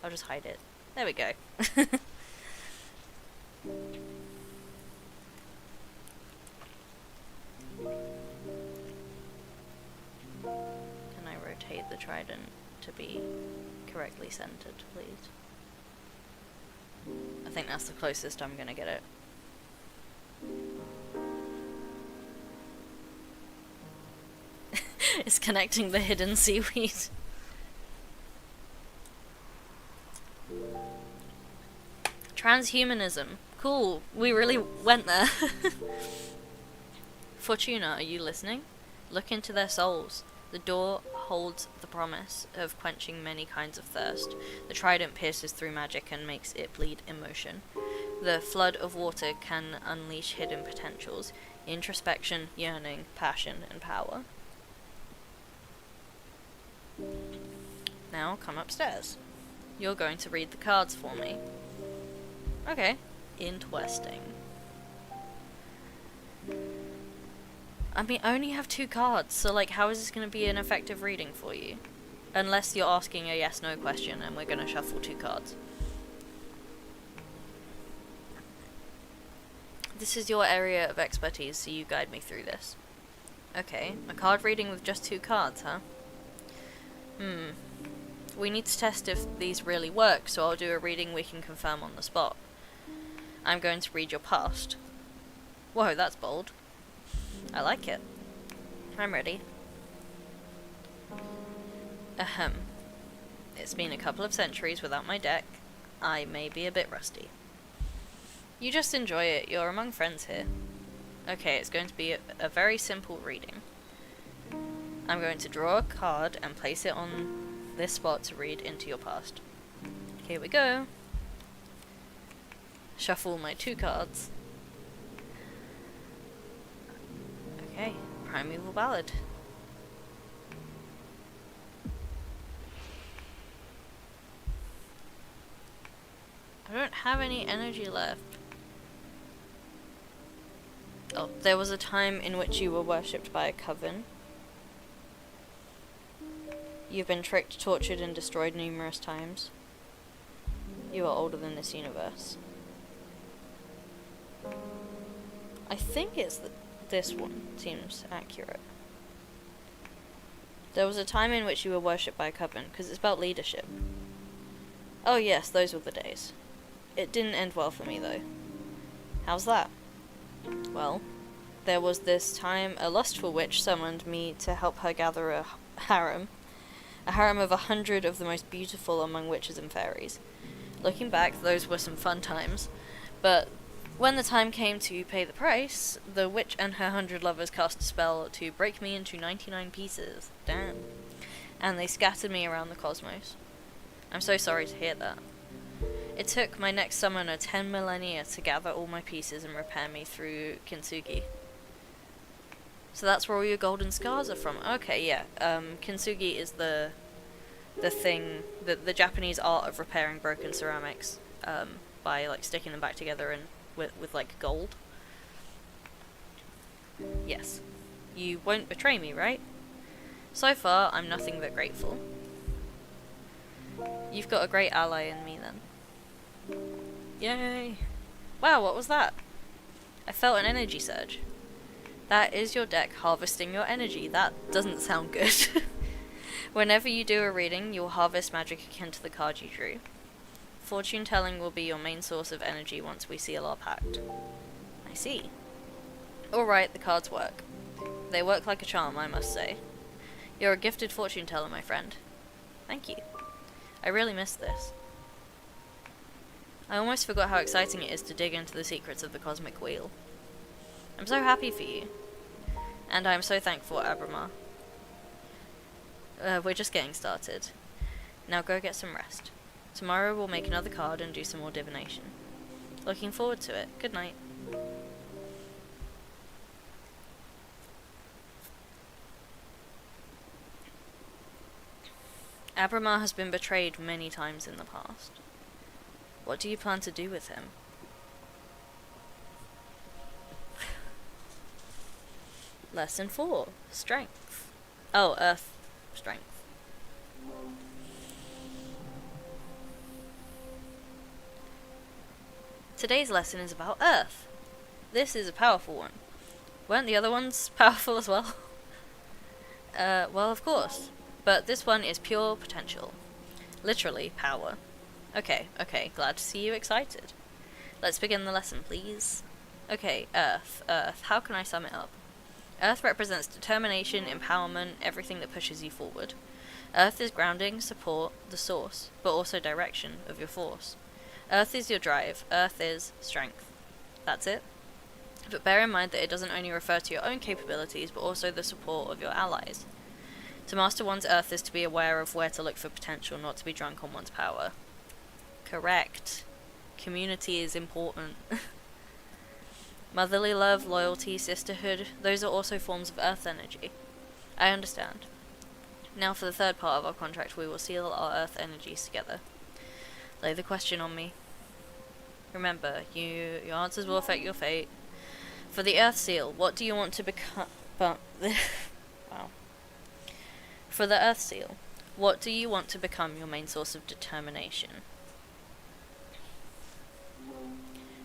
I'll just hide it. There we go. Can I rotate the trident to be correctly centered, please? I think that's the closest I'm gonna get it. It's connecting the hidden seaweed. Transhumanism. Cool. We really went there. Fortuna, are you listening? Look into their souls. The door holds the promise of quenching many kinds of thirst. The trident pierces through magic and makes it bleed emotion. The flood of water can unleash hidden potentials, introspection, yearning, passion, and power. Now come upstairs. You're going to read the cards for me. Okay. Interesting. I mean, I only have 2 cards, so like, how is this going to be an effective reading for you? Unless you're asking a yes-no question and we're going to shuffle 2 cards. This is your area of expertise, so you guide me through this. Okay, a card reading with just 2 cards, huh? We need to test if these really work, so I'll do a reading we can confirm on the spot. I'm going to read your past. Whoa, that's bold. I like it. I'm ready. Ahem. It's been a couple of centuries without my deck. I may be a bit rusty. You just enjoy it, you're among friends here. Okay, it's going to be a very simple reading. I'm going to draw a card and place it on this spot to read into your past. Here we go. Shuffle my 2 cards. Okay, Primeval Ballad. I don't have any energy left. Oh, there was a time in which you were worshipped by a coven. You've been tricked, tortured, and destroyed numerous times. You are older than this universe. I think it's this one seems accurate. There was a time in which you were worshipped by a coven, because it's about leadership. Oh yes, those were the days. It didn't end well for me, though. How's that? Well, there was this time a lustful witch summoned me to help her gather a harem. A harem of 100 of the most beautiful among witches and fairies. Looking back, those were some fun times, but when the time came to pay the price, the witch and her 100 lovers cast a spell to break me into 99 pieces. Damn. And they scattered me around the cosmos. I'm so sorry to hear that. It took my next summoner 10 millennia to gather all my pieces and repair me through Kintsugi. So that's where all your golden scars are from. Okay, yeah. Kintsugi is the thing, the Japanese art of repairing broken ceramics, by like sticking them back together and with like gold. Yes. You won't betray me, right? So far, I'm nothing but grateful. You've got a great ally in me then. Yay! Wow, what was that? I felt an energy surge. That is your deck harvesting your energy. That doesn't sound good. Whenever you do a reading, you'll harvest magic akin to the card you drew. Fortune telling will be your main source of energy once we seal our pact. I see. Alright, the cards work. They work like a charm, I must say. You're a gifted fortune teller, my friend. Thank you. I really missed this. I almost forgot how exciting it is to dig into the secrets of the Cosmic Wheel. I'm so happy for you. And I'm so thankful, Abramar. We're just getting started. Now go get some rest. Tomorrow we'll make another card and do some more divination. Looking forward to it. Good night. Abramar has been betrayed many times in the past. What do you plan to do with him? Lesson 4. Strength. Oh, Earth. Strength. Today's lesson is about Earth. This is a powerful one. Weren't the other ones powerful as well? Well, of course. But this one is pure potential. Literally, power. Okay, glad to see you excited. Let's begin the lesson, please. Okay, Earth, how can I sum it up? Earth represents determination, empowerment, everything that pushes you forward. Earth is grounding, support, the source, but also direction of your force. Earth is your drive. Earth is strength. That's it. But bear in mind that it doesn't only refer to your own capabilities, but also the support of your allies. To master one's Earth is to be aware of where to look for potential, not to be drunk on one's power. Correct. Community is important. Motherly love, loyalty, sisterhood, those are also forms of Earth energy. I understand. Now for the third part of our contract, we will seal our Earth energies together. Lay the question on me. Remember, your answers will affect your fate. For the Earth Seal, what do you want to become? Wow. For the Earth Seal, what do you want to become your main source of determination?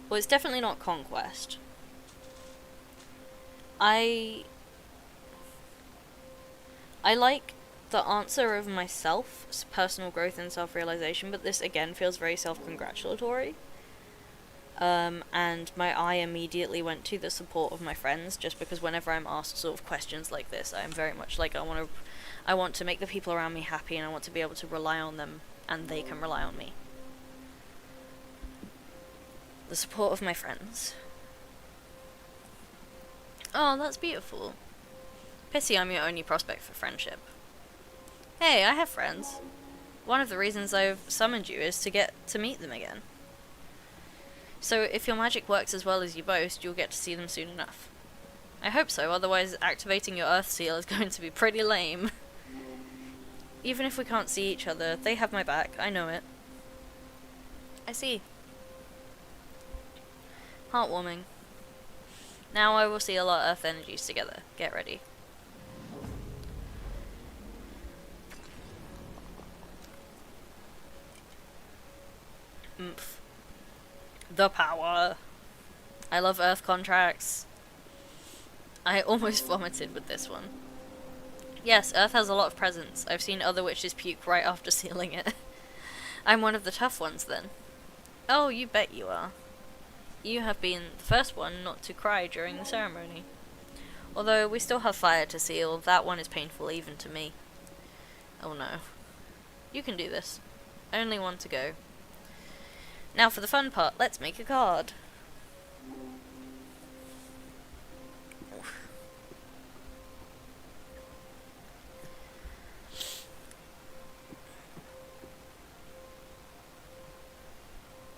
Well, it's definitely not conquest. I like the answer of myself, personal growth and self-realization, but this again feels very self-congratulatory. And my eye immediately went to the support of my friends, just because whenever I'm asked sort of questions like this, I'm very much like, I want to make the people around me happy, and I want to be able to rely on them, and they can rely on me. The support of my friends. Oh, that's beautiful. Pity I'm your only prospect for friendship. Hey, I have friends. One of the reasons I've summoned you is to get to meet them again. So if your magic works as well as you boast, you'll get to see them soon enough. I hope so, otherwise activating your Earth Seal is going to be pretty lame. Even if we can't see each other, they have my back, I know it. I see. Heartwarming. Now I will seal our Earth energies together. Get ready. Oomph. The power. I love Earth contracts. I almost vomited with this one. Yes, Earth has a lot of presence. I've seen other witches puke right after sealing it. I'm one of the tough ones then. Oh, you bet you are. You have been the first one not to cry during the ceremony. Although we still have fire to seal, that one is painful even to me. Oh no. You can do this. Only one to go. Now for the fun part, let's make a card.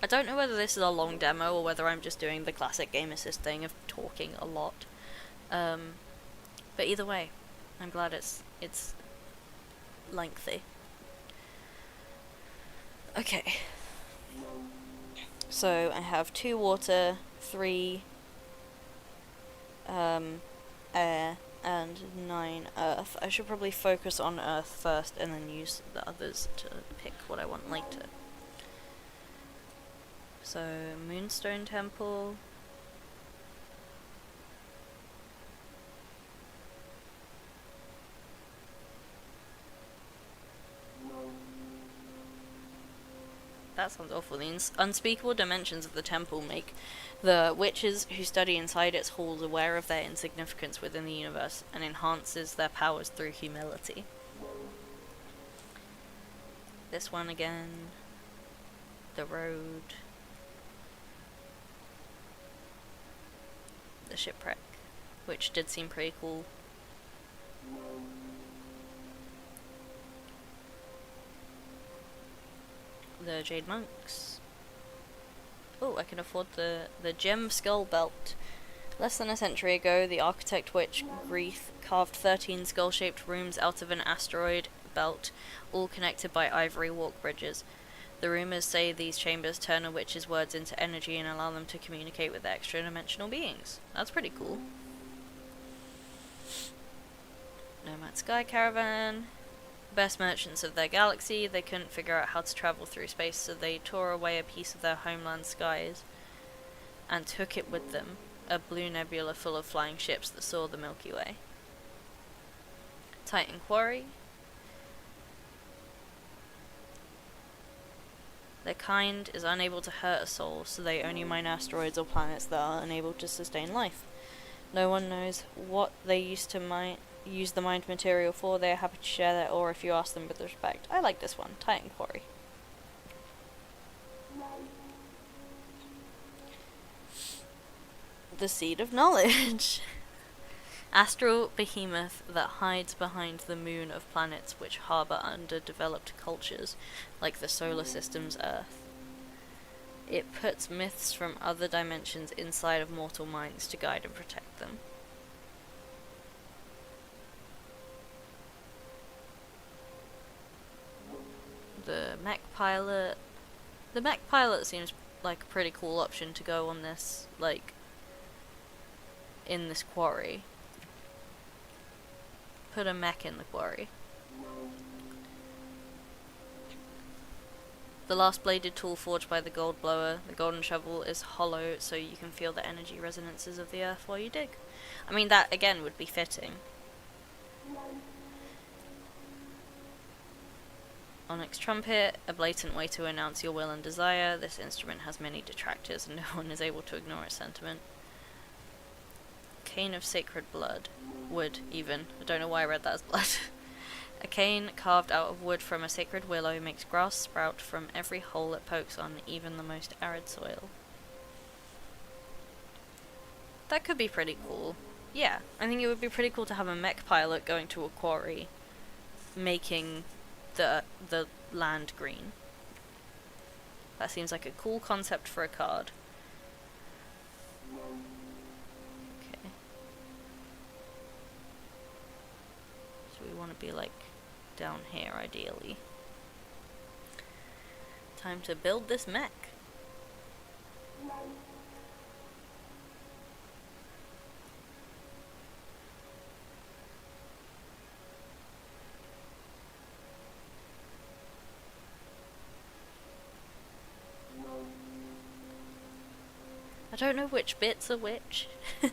I don't know whether this is a long demo or whether I'm just doing the classic Game Assist thing of talking a lot. But either way, I'm glad it's lengthy. Okay. So I have 2 water, 3 air, and 9 earth. I should probably focus on earth first and then use the others to pick what I want later. So, Moonstone Temple. That sounds awful. The unspeakable dimensions of the temple make the witches who study inside its halls aware of their insignificance within the universe and enhances their powers through humility. This one again. The road. The shipwreck, which did seem pretty cool. The Jade Monks. Oh, I can afford the Gem Skull Belt. Less than a century ago, the architect witch Grieth carved 13 skull-shaped rooms out of an asteroid belt, all connected by ivory walk bridges. The rumors say these chambers turn a witch's words into energy and allow them to communicate with extra-dimensional beings. That's pretty cool. Nomad Sky Caravan. Best merchants of their galaxy, they couldn't figure out how to travel through space, so they tore away a piece of their homeland skies and took it with them, a blue nebula full of flying ships that saw the Milky Way. Titan Quarry. Their kind is unable to hurt a soul, so they only mine asteroids or planets that are unable to sustain life. No one knows what they use the mined material for. They are happy to share that, or if you ask them with respect. I like this one, Titan Quarry. The Seed of Knowledge. Astral behemoth that hides behind the moon of planets which harbour underdeveloped cultures, like the solar system's Earth. It puts myths from other dimensions inside of mortal minds to guide and protect them. The mech pilot. The mech pilot seems like a pretty cool option to go on this, like, in this quarry. Put a mech in the quarry. The last bladed tool forged by the gold blower. The golden shovel is hollow, so you can feel the energy resonances of the earth while you dig. I mean, that again would be fitting. Onyx trumpet, a blatant way to announce your will and desire. This instrument has many detractors, and no one is able to ignore its sentiment. Cane of sacred blood. Wood, even. I don't know why I read that as blood. A cane carved out of wood from a sacred willow makes grass sprout from every hole it pokes on, even the most arid soil. That could be pretty cool. Yeah, I think it would be pretty cool to have a mech pilot going to a quarry, making the land green. That seems like a cool concept for a card. Okay. So we want to be like down here ideally. Time to build this mech. I don't know which bits are which. The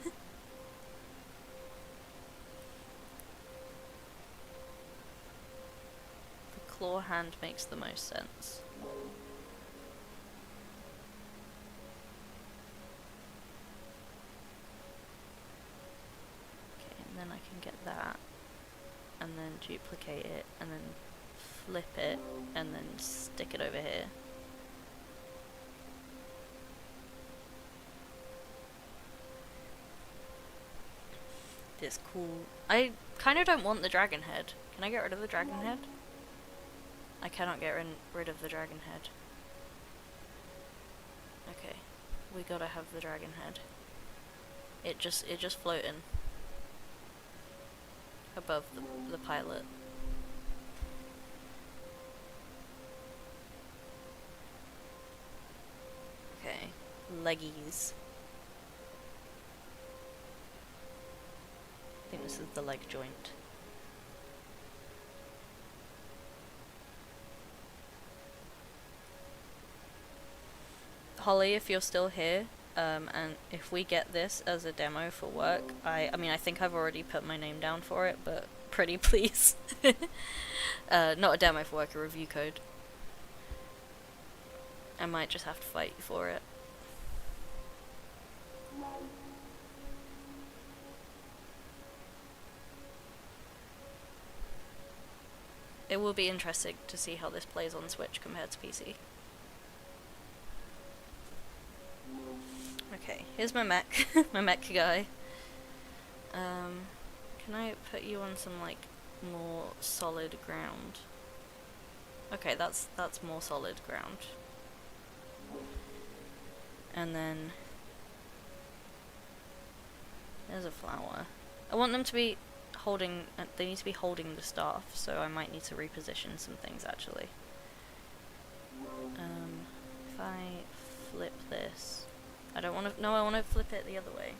claw hand makes the most sense. Okay, and then I can get that, and then duplicate it, and then flip it and then stick it over here. This cool. I kind of don't want the dragon head. Can I get rid of the dragon head? I cannot get rid of the dragon head. Okay, we gotta have the dragon head. It just floating above the pilot. Okay, leggies. I think this is the leg joint. Holly, if you're still here, and if we get this as a demo for work, I mean, I think I've already put my name down for it, but pretty please. Not a demo for work, a review code. I might just have to fight you for it. It will be interesting to see how this plays on Switch compared to PC. Okay, here's my mech, my mech guy. Can I put you on some, like, more solid ground? Okay, that's more solid ground. And then there's a flower. I want them to be holding, they need to be holding the staff, so I might need to reposition some things actually. If I flip this, I don't want to, no, I want to flip it the other way.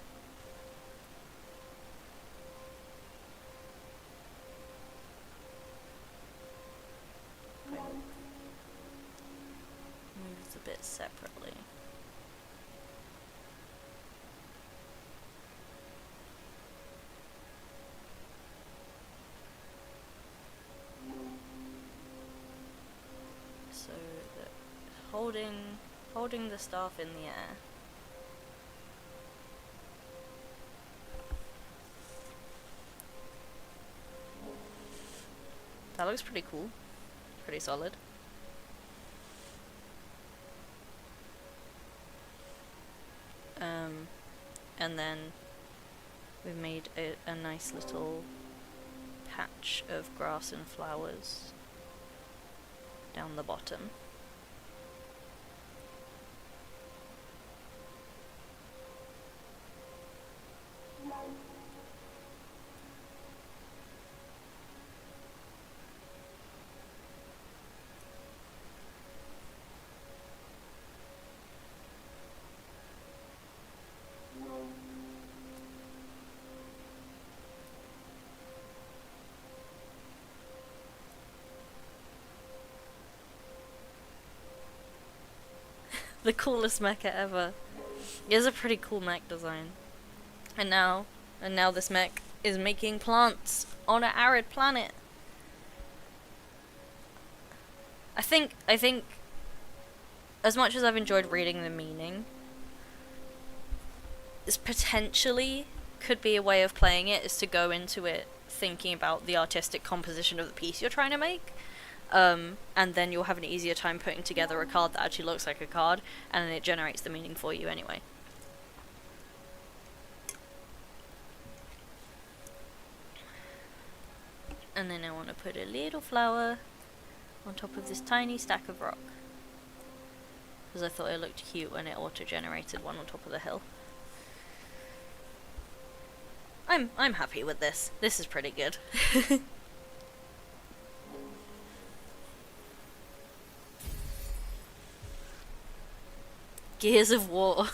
Move the bit separately. So that holding the staff in the air. That looks pretty cool. Pretty solid. And then we've made a nice little patch of grass and flowers down the bottom. The coolest mecha ever. It is a pretty cool mech design. And now this mech is making plants on an arid planet. I think as much as I've enjoyed reading the meaning, this potentially could be a way of playing it, is to go into it thinking about the artistic composition of the piece you're trying to make. And then you'll have an easier time putting together a card that actually looks like a card, and then it generates the meaning for you anyway. And then I want to put a little flower on top of this tiny stack of rock, because I thought it looked cute when it auto-generated one on top of the hill. I'm happy with this. This is pretty good. Gears of War.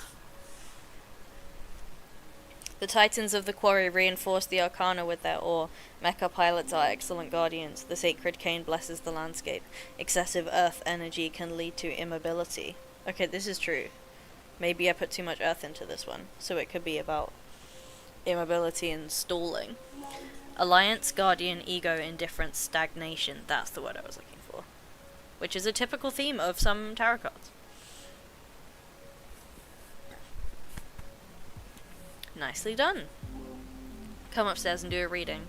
The Titans of the Quarry reinforce the Arcana with their ore. Mecha pilots are excellent guardians. The sacred cane blesses the landscape. Excessive earth energy can lead to immobility. Okay, this is true. Maybe I put too much earth into this one, so it could be about immobility and stalling. Alliance, guardian, ego, indifference, stagnation. That's the word I was looking for. Which is a typical theme of some tarot cards. Nicely done. Come upstairs and do a reading.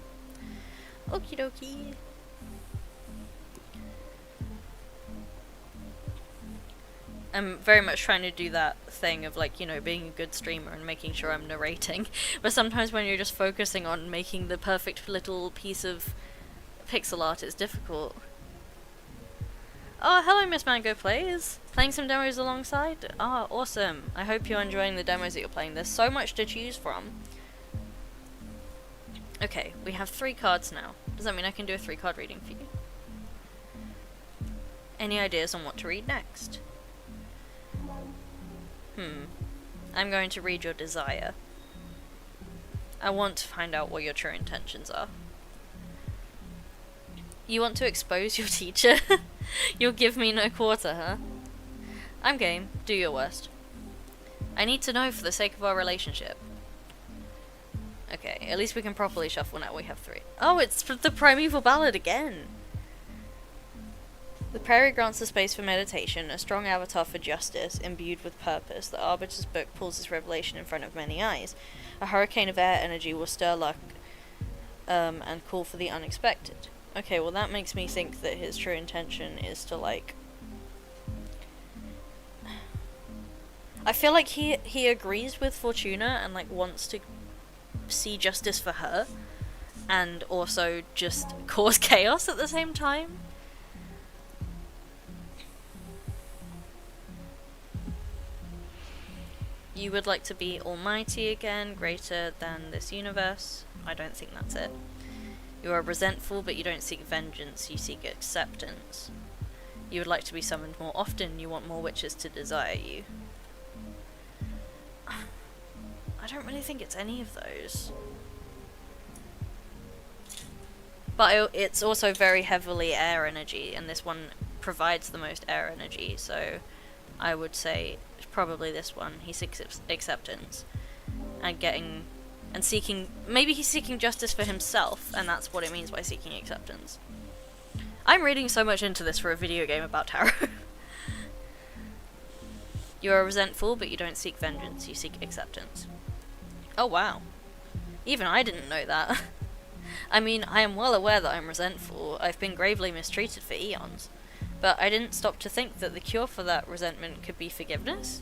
Okie dokie. I'm very much trying to do that thing of, like, you know, being a good streamer and making sure I'm narrating. But sometimes when you're just focusing on making the perfect little piece of pixel art, it's difficult. Oh, hello, Miss Mango Plays. Playing some demos alongside? Ah, awesome. I hope you're enjoying the demos that you're playing. There's so much to choose from. Okay, we have 3 cards now. Does that mean I can do a 3-card reading for you? Any ideas on what to read next? I'm going to read your desire. I want to find out what your true intentions are. You want to expose your teacher? You'll give me no quarter, huh? I'm game. Do your worst. I need to know for the sake of our relationship. Okay, at least we can properly shuffle now. We have 3. Oh, it's the Primeval Ballad again! The prairie grants a space for meditation, a strong avatar for justice, imbued with purpose. The Arbiter's book pulls this revelation in front of many eyes. A hurricane of air energy will stir luck and call for the unexpected. Okay, well that makes me think that his true intention is to, like... I feel like he agrees with Fortuna and, like, wants to see justice for her, and also just cause chaos at the same time. You would like to be almighty again, greater than this universe. I don't think that's it. You are resentful, but you don't seek vengeance, you seek acceptance. You would like to be summoned more often, you want more witches to desire you. I don't really think it's any of those. But it's also very heavily air energy, and this one provides the most air energy, so I would say probably this one. He seeks acceptance and seeking, maybe he's seeking justice for himself, and that's what it means by seeking acceptance. I'm reading so much into this for a video game about tarot. You are resentful, but you don't seek vengeance, you seek acceptance. Oh wow. Even I didn't know that. I mean, I am well aware that I'm resentful. I've been gravely mistreated for eons. But I didn't stop to think that the cure for that resentment could be forgiveness.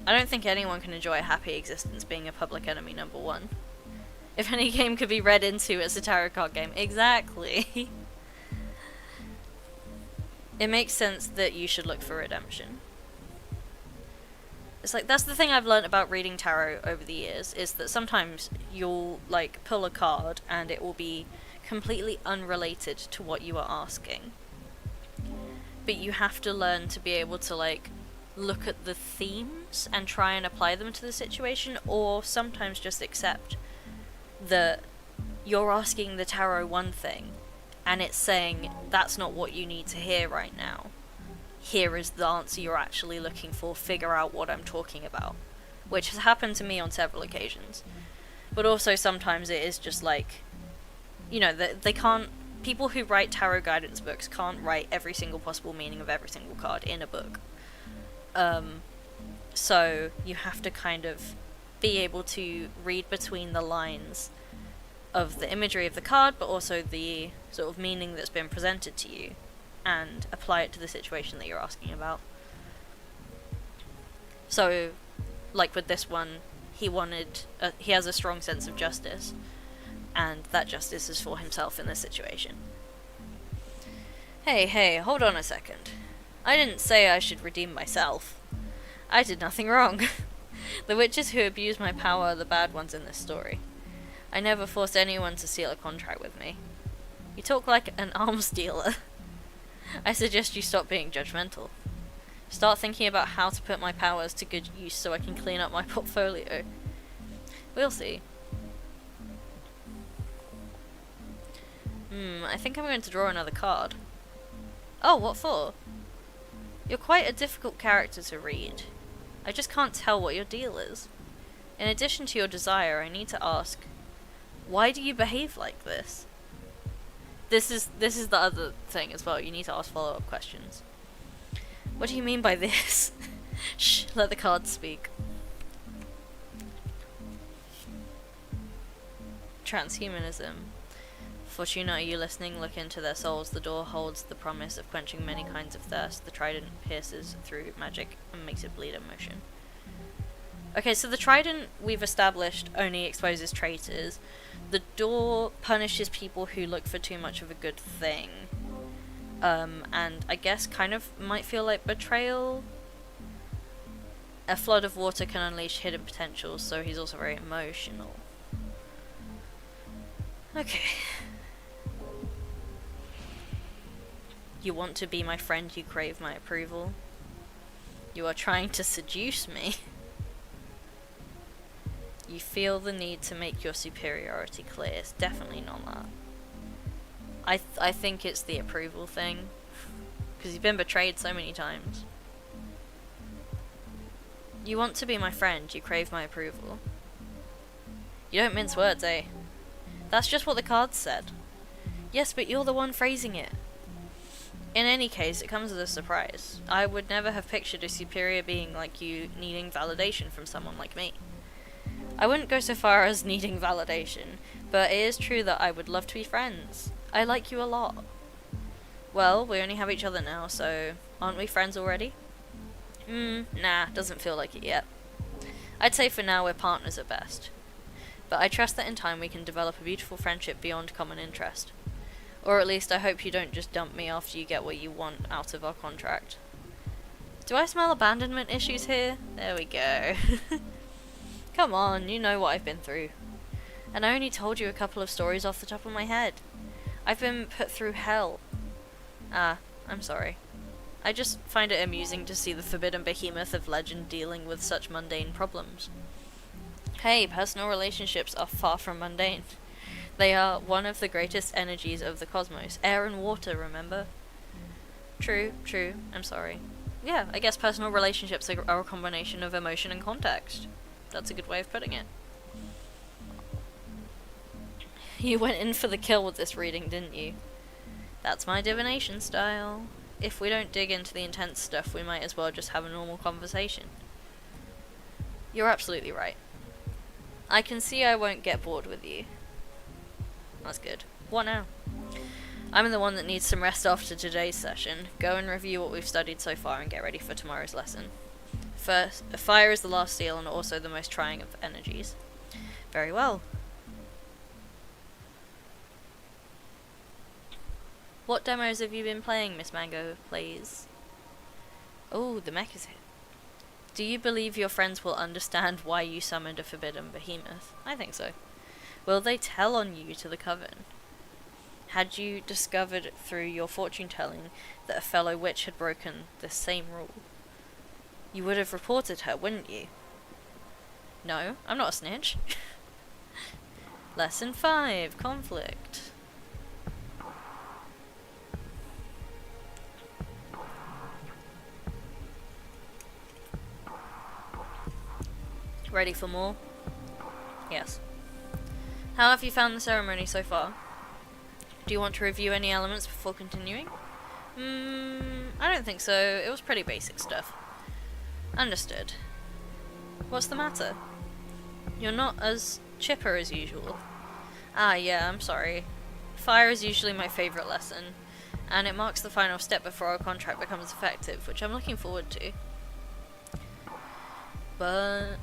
I don't think anyone can enjoy a happy existence being a public enemy number 1. If any game could be read into as a tarot card game, exactly. It makes sense that you should look for redemption. It's like, that's the thing I've learned about reading tarot over the years, is that sometimes you'll, like, pull a card and it will be completely unrelated to what you are asking. But you have to learn to be able to, like, look at the themes and try and apply them to the situation, or sometimes just accept that you're asking the tarot one thing and it's saying that's not what you need to hear right now. Here is the answer you're actually looking for, figure out what I'm talking about. Which has happened to me on several occasions. But also sometimes it is just like, you know, they can't, people who write tarot guidance books can't write every single possible meaning of every single card in a book. So you have to kind of be able to read between the lines of the imagery of the card, but also the sort of meaning that's been presented to you, and apply it to the situation that you're asking about. So, like with this one, he has a strong sense of justice, and that justice is for himself in this situation. Hey, hold on a second. I didn't say I should redeem myself. I did nothing wrong. The witches who abuse my power are the bad ones in this story. I never forced anyone to seal a contract with me. You talk like an arms dealer. I suggest you stop being judgmental. Start thinking about how to put my powers to good use so I can clean up my portfolio. We'll see. I think I'm going to draw another card. Oh, what for? You're quite a difficult character to read. I just can't tell what your deal is. In addition to your desire, I need to ask, why do you behave like this? This is the other thing as well. You need to ask follow-up questions. What do you mean by this? Shh, let the cards speak. Transhumanism. Fortuna, are you listening? Look into their souls. The door holds the promise of quenching many kinds of thirst. The trident pierces through magic and makes it bleed emotion. Okay, so the trident, we've established, only exposes traitors. The door punishes people who look for too much of a good thing. And I guess kind of might feel like betrayal. A flood of water can unleash hidden potentials, so he's also very emotional. Okay. You want to be my friend, you crave my approval. You are trying to seduce me. You feel the need to make your superiority clear. It's definitely not that. I think it's the approval thing. Because you've been betrayed so many times. You want to be my friend, you crave my approval. You don't mince words, eh? That's just what the cards said. Yes, but you're the one phrasing it. In any case, it comes as a surprise. I would never have pictured a superior being like you needing validation from someone like me. I wouldn't go so far as needing validation, but it is true that I would love to be friends. I like you a lot. Well, we only have each other now, so aren't we friends already? Nah, doesn't feel like it yet. I'd say for now we're partners at best. But I trust that in time we can develop a beautiful friendship beyond common interest. Or at least I hope you don't just dump me after you get what you want out of our contract. Do I smell abandonment issues here? There we go. Come on, you know what I've been through. And I only told you a couple of stories off the top of my head. I've been put through hell. Ah, I'm sorry. I just find it amusing to see the forbidden behemoth of legend dealing with such mundane problems. Hey, personal relationships are far from mundane. They are one of the greatest energies of the cosmos. Air and water, remember? True, I'm sorry. Yeah, I guess personal relationships are a combination of emotion and context. That's a good way of putting it. You went in for the kill with this reading, didn't you? That's my divination style. If we don't dig into the intense stuff, we might as well just have a normal conversation. You're absolutely right. I can see I won't get bored with you. That's good. What now? I'm the one that needs some rest after today's session. Go and review what we've studied so far and get ready for tomorrow's lesson. First, fire is the last seal and also the most trying of energies. Very well. What demos have you been playing, Miss Mango, please? Oh, the mech is here. Do you believe your friends will understand why you summoned a forbidden behemoth? I think so. Will they tell on you to the coven? Had you discovered through your fortune-telling that a fellow witch had broken this same rule? You would have reported her, wouldn't you? No, I'm not a snitch. Lesson 5, conflict. Ready for more? Yes. How have you found the ceremony so far? Do you want to review any elements before continuing? I don't think so. It was pretty basic stuff. Understood. What's the matter? You're not as chipper as usual. Ah, yeah, I'm sorry. Fire is usually my favourite lesson, and it marks the final step before our contract becomes effective, which I'm looking forward to. But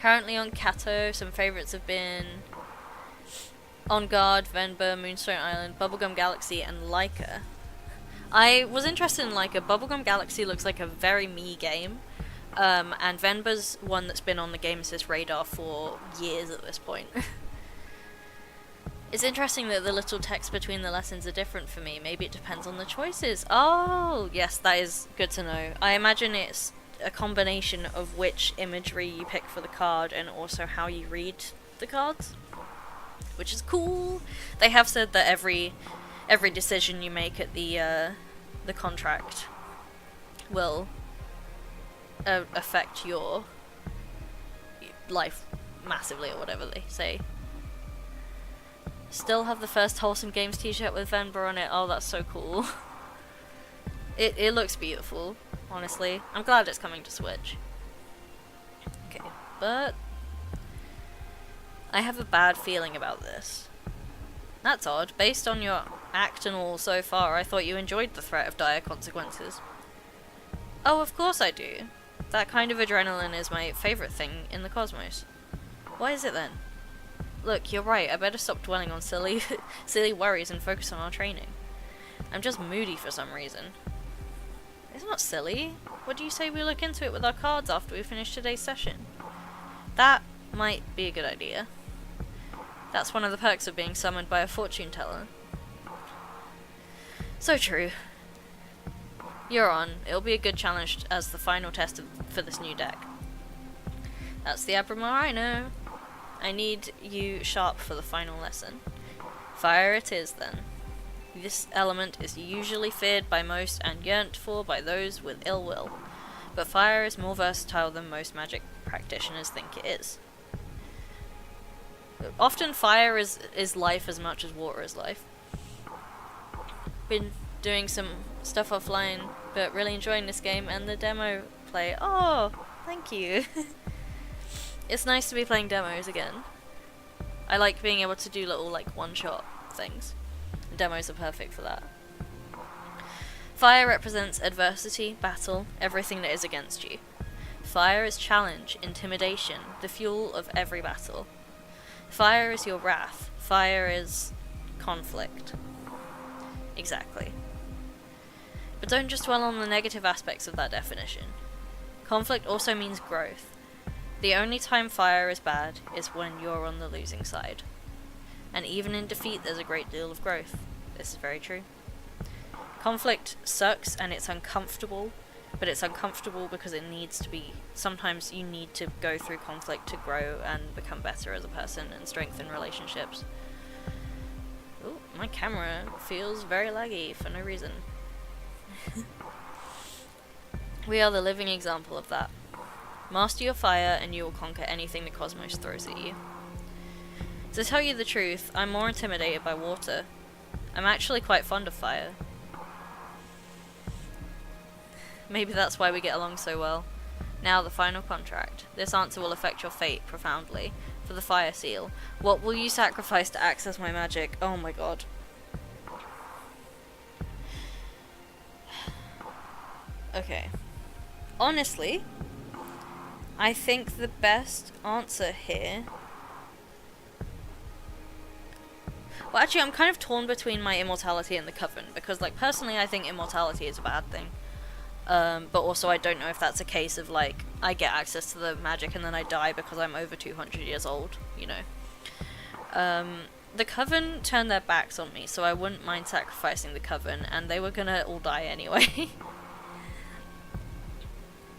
currently on Kato, some favourites have been On Guard, Venba, Moonstone Island, Bubblegum Galaxy, and Laika. I was interested in Laika. Bubblegum Galaxy looks like a very me game, and Venba's one that's been on the Game Assist radar for years at this point. It's interesting that the little text between the lessons are different for me. Maybe it depends on the choices. Oh, yes, that is good to know. I imagine it's a combination of which imagery you pick for the card and also how you read the cards, which is cool. They have said that every decision you make at the contract will affect your life massively, or whatever they say. Still have the first Wholesome Games t-shirt with Venba on it. Oh, that's so cool. It looks beautiful, honestly. I'm glad it's coming to Switch. Okay, but I have a bad feeling about this. That's odd. Based on your act and all so far, I thought you enjoyed the threat of dire consequences. Oh, of course I do. That kind of adrenaline is my favourite thing in the cosmos. Why is it then? Look, you're right, I better stop dwelling on silly worries and focus on our training. I'm just moody for some reason. It's not silly. What do you say we look into it with our cards after we finish today's session? That might be a good idea. That's one of the perks of being summoned by a fortune teller. So true. You're on. It'll be a good challenge as the final test for this new deck. That's the Abramar I know. I need you sharp for the final lesson. Fire it is then. This element is usually feared by most and yearned for by those with ill will. But fire is more versatile than most magic practitioners think it is. Often fire is life as much as water is life. Been doing some stuff offline, but really enjoying this game and the demo play. Oh, thank you. It's nice to be playing demos again. I like being able to do little like one-shot things. Demos are perfect for that. Fire represents adversity, battle, everything that is against you. Fire is challenge, intimidation, the fuel of every battle. Fire is your wrath. Fire is conflict. Exactly. But don't just dwell on the negative aspects of that definition. Conflict also means growth. The only time fire is bad is when you're on the losing side. And even in defeat there's a great deal of growth. This is very true. Conflict sucks and it's uncomfortable, but it's uncomfortable because it needs to be. Sometimes you need to go through conflict to grow and become better as a person and strengthen relationships. Ooh, my camera feels very laggy for no reason. We are the living example of that. Master your fire and you will conquer anything the cosmos throws at you. To tell you the truth, I'm more intimidated by water. I'm actually quite fond of fire. Maybe that's why we get along so well. Now the final contract. This answer will affect your fate profoundly. For the fire seal, what will you sacrifice to access my magic? Oh my god. Okay. Honestly, I think the best answer here... Well, actually, I'm kind of torn between my immortality and the Coven, because, like, personally, I think immortality is a bad thing. But also, I don't know if that's a case of, like, I get access to the magic and then I die because I'm over 200 years old, you know. The Coven turned their backs on me, so I wouldn't mind sacrificing the Coven, and they were gonna all die anyway.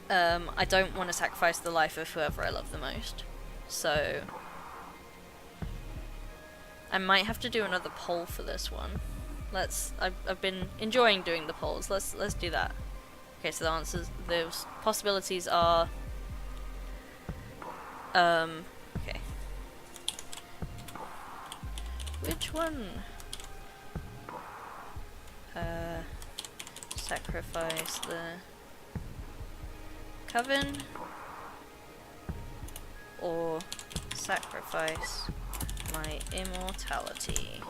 I don't want to sacrifice the life of whoever I love the most. So... I might have to do another poll for this one. I've been enjoying doing the polls. Let's do that. Okay, so the answers, those possibilities are, okay. Which one? Sacrifice the Coven, or sacrifice my immortality.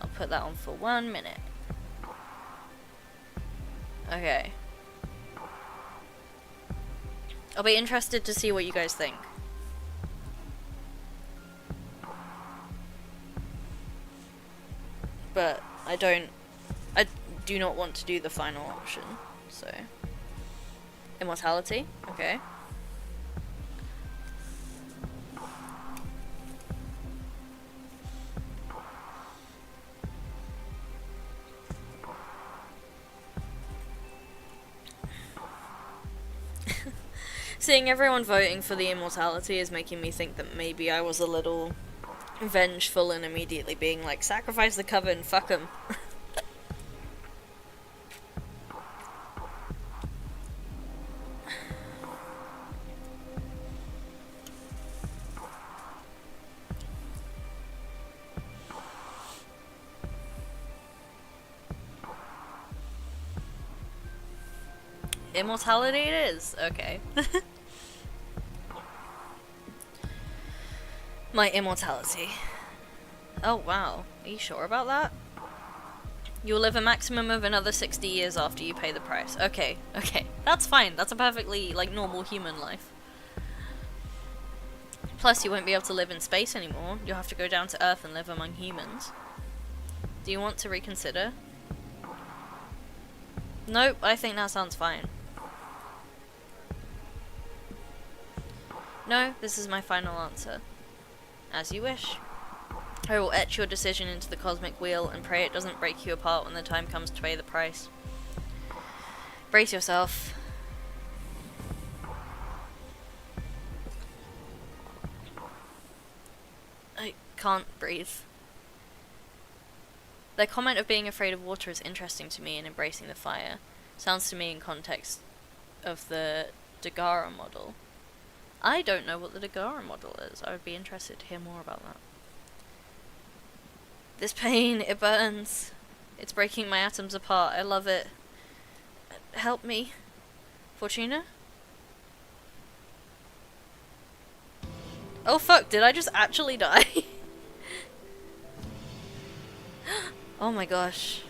I'll put that on for 1 minute. Okay. I'll be interested to see what you guys think. But I do not want to do the final option, so. Immortality, okay. Seeing everyone voting for the immortality is making me think that maybe I was a little vengeful and immediately being like, sacrifice the Coven, fuck 'em. Immortality it is, okay. my immortality. Oh wow, are you sure about that? You'll live a maximum of another 60 years after you pay the price. Okay, that's fine. That's a perfectly, like, normal human life. Plus, you won't be able to live in space anymore. You'll have to go down to Earth and live among humans. Do you want to reconsider? Nope, I think that sounds fine. No, this is my final answer. As you wish. I will etch your decision into the cosmic wheel and pray it doesn't break you apart when the time comes to pay the price. Brace yourself. I can't breathe. Their comment of being afraid of water is interesting to me in embracing the fire. Sounds to me in context of the Dagara model. I don't know what the Dagara model is. I would be interested to hear more about that. This pain, it burns. It's breaking my atoms apart. I love it. Help me. Fortuna? Oh fuck, did I just actually die? Oh my gosh.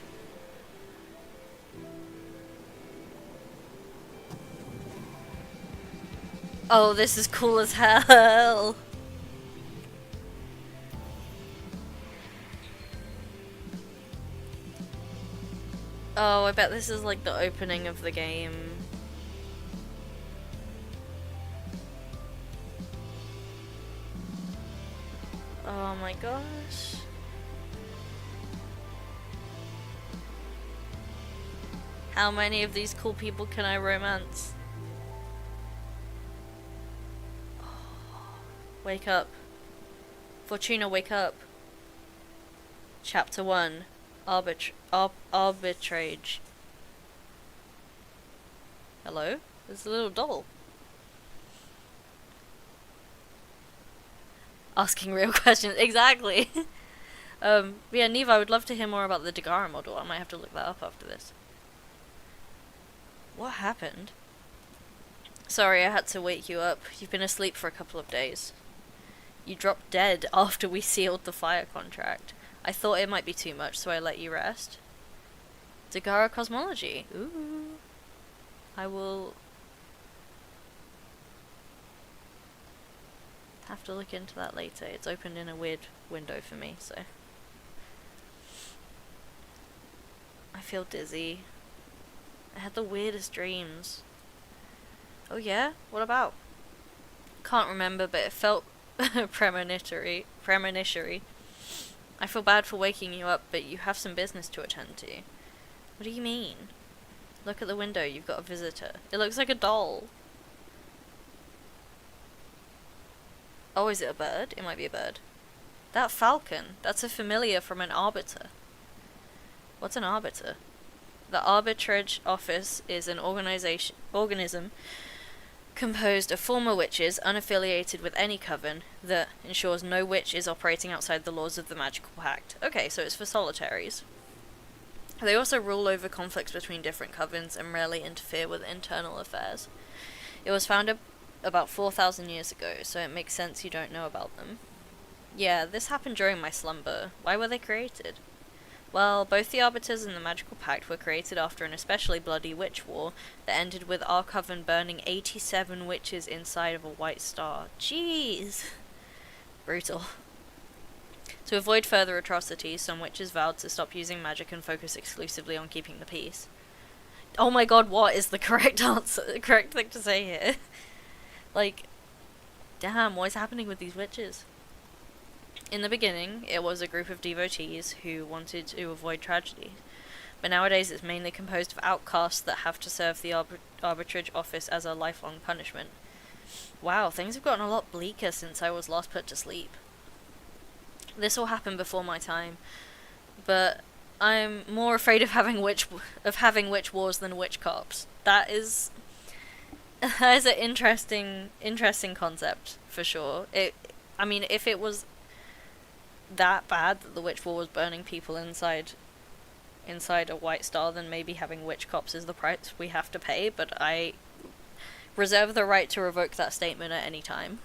Oh, this is cool as hell. Oh, I bet this is like the opening of the game. Oh my gosh. How many of these cool people can I romance? Wake up. Fortuna, wake up. Chapter 1. Arbitrage. Hello? There's a little doll. Asking real questions. Exactly. Yeah, Neve, I would love to hear more about the Dagara model. I might have to look that up after this. What happened? Sorry, I had to wake you up. You've been asleep for a couple of days. You dropped dead after we sealed the fire contract. I thought it might be too much, so I let you rest. Dagara cosmology. Ooh. I will have to look into that later. It's opened in a weird window for me, so. I feel dizzy. I had the weirdest dreams. Oh yeah? What about? Can't remember, but it felt premonitory. I feel bad for waking you up, but you have some business to attend to. What do you mean? Look at the window, you've got a visitor. It looks like a doll. Oh, is it a bird? It might be a bird. That falcon, that's a familiar from an arbiter. What's an arbiter? The Arbitrage Office is an organism composed of former witches unaffiliated with any coven that ensures no witch is operating outside the laws of the Magical Pact. Okay, so it's for solitaries. They also rule over conflicts between different covens and rarely interfere with internal affairs. It was founded about 4,000 years ago, so it makes sense you don't know about them. Yeah, this happened during my slumber. Why were they created? Well, both the Arbiters and the Magical Pact were created after an especially bloody witch war that ended with our coven burning 87 witches inside of a white star. Jeez! Brutal. To avoid further atrocities, some witches vowed to stop using magic and focus exclusively on keeping the peace. Oh my god, what is the correct answer? The correct thing to say here? Like, damn, what is happening with these witches? In the beginning, it was a group of devotees who wanted to avoid tragedy, but nowadays it's mainly composed of outcasts that have to serve the arbitrage office as a lifelong punishment. Wow, things have gotten a lot bleaker since I was last put to sleep. This all happened before my time, but I'm more afraid of having witch wars than witch cops. That is an interesting concept for sure. I mean, if it was that bad that the witch war was burning people inside a white star, then maybe having witch cops is the price we have to pay, but I reserve the right to revoke that statement at any time.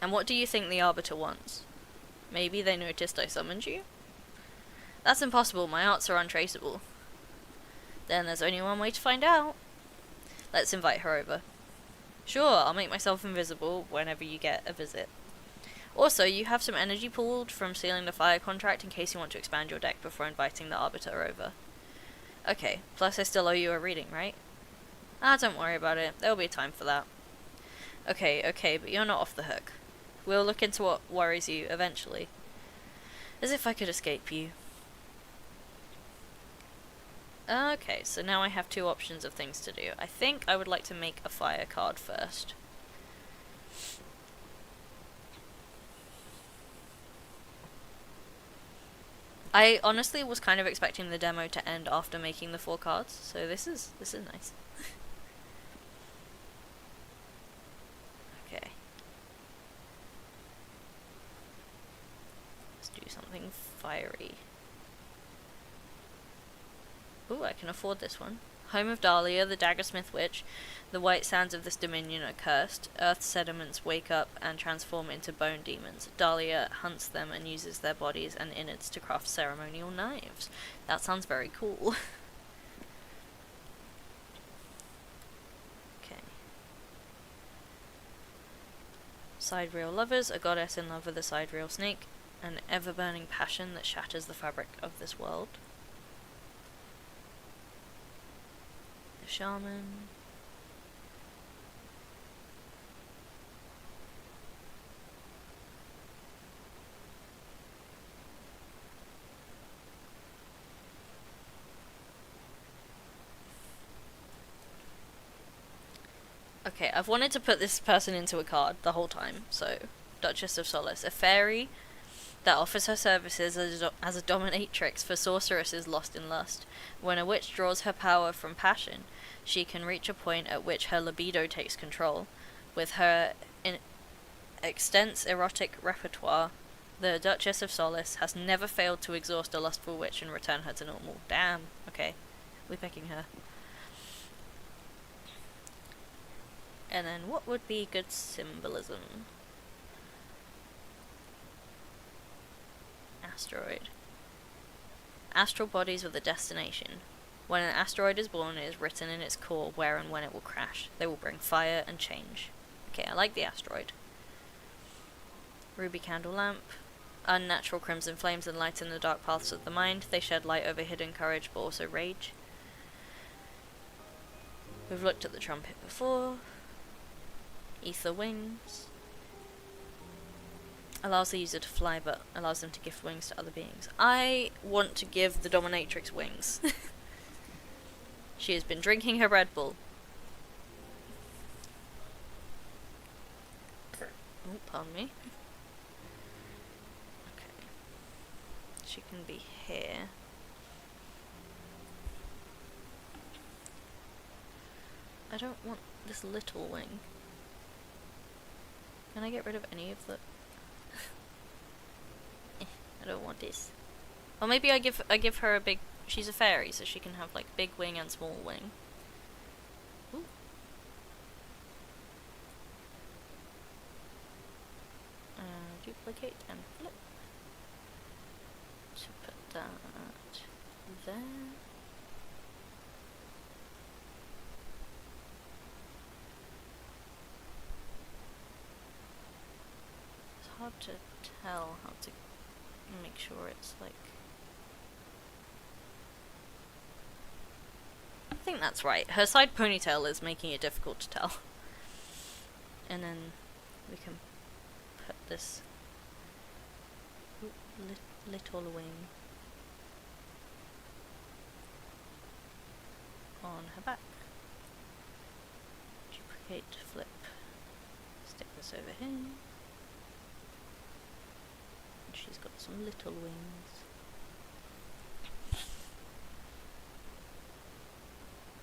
And what do you think the Arbiter wants? Maybe they noticed I summoned you? That's impossible, my arts are untraceable. Then there's only one way to find out. Let's invite her over. Sure, I'll make myself invisible whenever you get a visit. Also, you have some energy pooled from sealing the fire contract in case you want to expand your deck before inviting the Arbiter over. Okay, plus I still owe you a reading, right? Ah, don't worry about it. There'll be time for that. Okay, but you're not off the hook. We'll look into what worries you eventually. As if I could escape you. Okay, so now I have two options of things to do. I think I would like to make a fire card first. I honestly was kind of expecting the demo to end after making the 4 cards, so this is nice. Okay. Let's do something fiery. Ooh, I can afford this one. Home of Dahlia, the Daggersmith Witch. The white sands of this dominion are cursed. Earth sediments wake up and transform into bone demons. Dahlia hunts them and uses their bodies and innards to craft ceremonial knives. That sounds very cool. Okay. Sidereal lovers, a goddess in love with a sidereal snake. An ever-burning passion that shatters the fabric of this world. Shaman. Okay, I've wanted to put this person into a card the whole time, so Duchess of Solace, a fairy that offers her services as a dominatrix for sorceresses lost in lust. When a witch draws her power from passion, she can reach a point at which her libido takes control. With her extensive erotic repertoire, the Duchess of Solace has never failed to exhaust a lustful witch and return her to normal. Damn. Okay, we're picking her. And then what would be good symbolism? Asteroid. Astral bodies with a destination. When an asteroid is born, it is written in its core where and when it will crash. They will bring fire and change. Okay, I like the asteroid. Ruby candle lamp. Unnatural crimson flames enlighten the dark paths of the mind. They shed light over hidden courage, but also rage. We've looked at the trumpet before. Ether wings. Allows the user to fly, but allows them to gift wings to other beings. I want to give the dominatrix wings. She has been drinking her Red Bull. Oh, pardon me. Okay. She can be here. I don't want this little wing. Can I get rid of any of the... I don't want this. Or maybe I give her a big... She's a fairy, so she can have like big wing and small wing. Ooh. Duplicate and flip. So put that there. It's hard to tell how to make sure it's like... I think that's right. Her side ponytail is making it difficult to tell. And then we can put this little wing on her back. Duplicate, flip, stick this over here. And she's got some little wings.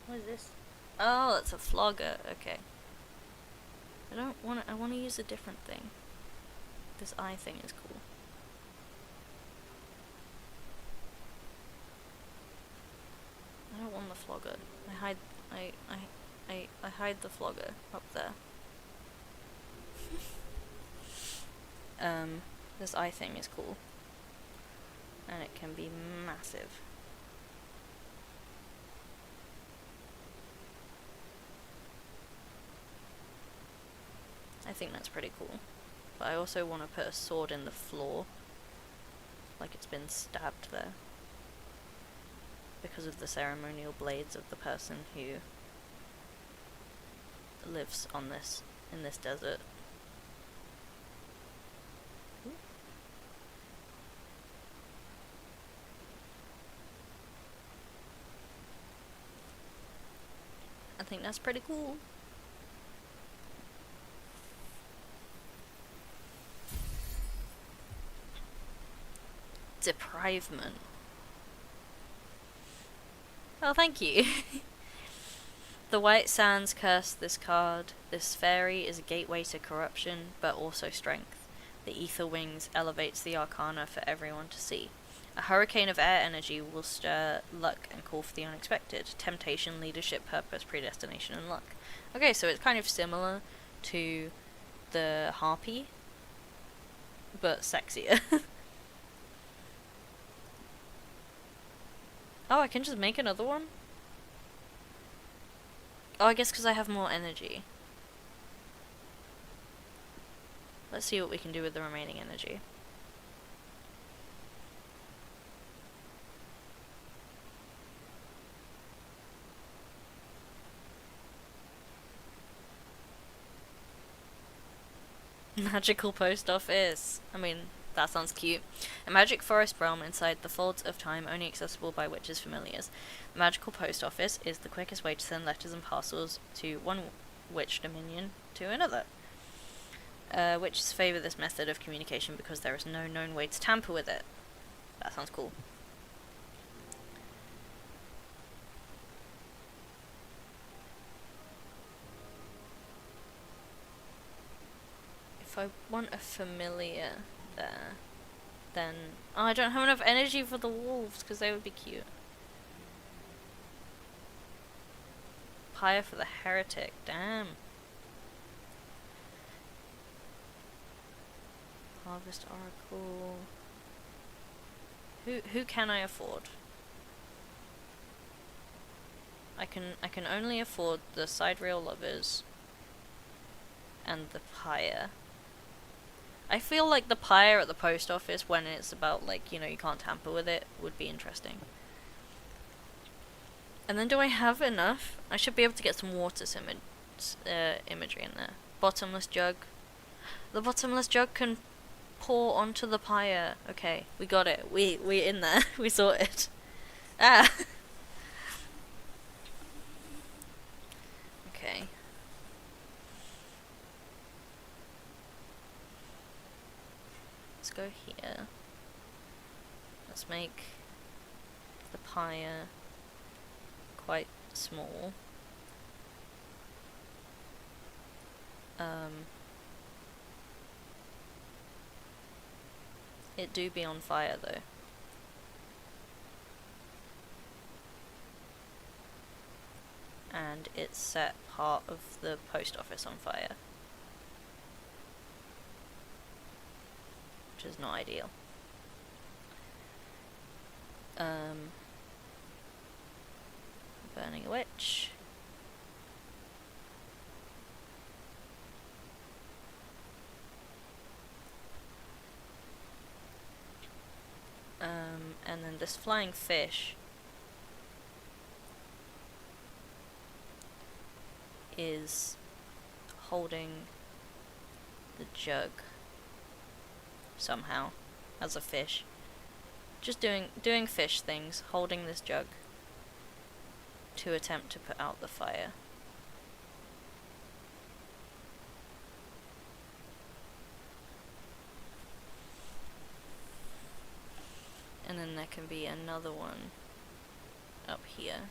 What is this? Oh, it's a flogger. Okay. I don't want to. I want to use a different thing. This eye thing is cool. I don't want the flogger. I hide the flogger up there. This eye thing is cool. And it can be massive. I think that's pretty cool. But I also want to put a sword in the floor. Like it's been stabbed there. Because of the ceremonial blades of the person who lives on this, in this desert. Ooh. I think that's pretty cool. Deprivement. Oh, thank you. The White Sands curse this card. This fairy is a gateway to corruption, but also strength. The Ether Wings elevates the arcana for everyone to see. A hurricane of air energy will stir luck and call for the unexpected. Temptation, leadership, purpose, predestination, and luck. Okay, so it's kind of similar to the Harpy, but sexier. Oh, I can just make another one? Oh, I guess because I have more energy. Let's see what we can do with the remaining energy. Magical post office. I mean, that sounds cute. A magic forest realm inside the folds of time, only accessible by witches' familiars. The magical post office is the quickest way to send letters and parcels to one witch dominion to another. Witches favour this method of communication because there is no known way to tamper with it. That sounds cool. If I want a familiar there, then... Oh, I don't have enough energy for the wolves, because they would be cute. Pyre for the heretic, damn. Harvest Oracle... Who can I afford? I can only afford the Sidereal Lovers and the Pyre. I feel like the pyre at the post office, when it's about, like, you know, you can't tamper with it, would be interesting. And then do I have enough? I should be able to get some water imagery in there. Bottomless jug. The bottomless jug can pour onto the pyre. Okay, we got it. We're in there. We sorted. Ah! Okay. Let's go here. Let's make the pyre quite small. It do be on fire though. And it set part of the post office on fire. Which is not ideal. Burning a witch. And then this flying fish is holding the jug somehow as a fish. Just doing fish things, holding this jug to attempt to put out the fire. And then there can be another one up here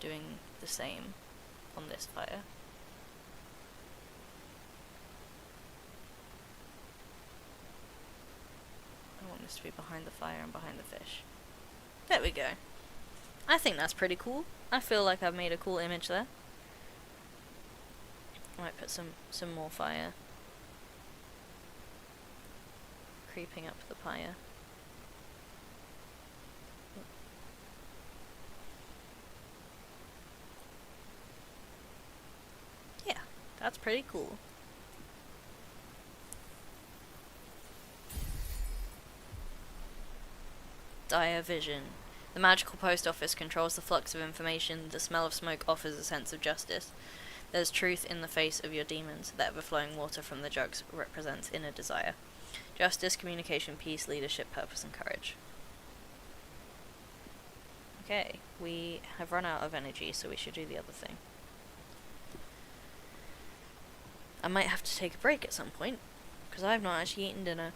doing the same on this fire. I want this to be behind the fire and behind the fish. There we go. I think that's pretty cool. I feel like I've made a cool image there. I might put some more fire creeping up the pyre. Yeah, that's pretty cool. Dire vision. The magical post office controls the flux of information. The smell of smoke offers a sense of justice. There's truth in the face of your demons. The ever-flowing water from the jugs represents inner desire. Justice, communication, peace, leadership, purpose, and courage. Okay, we have run out of energy, so we should do the other thing. I might have to take a break at some point, because I've not actually eaten dinner.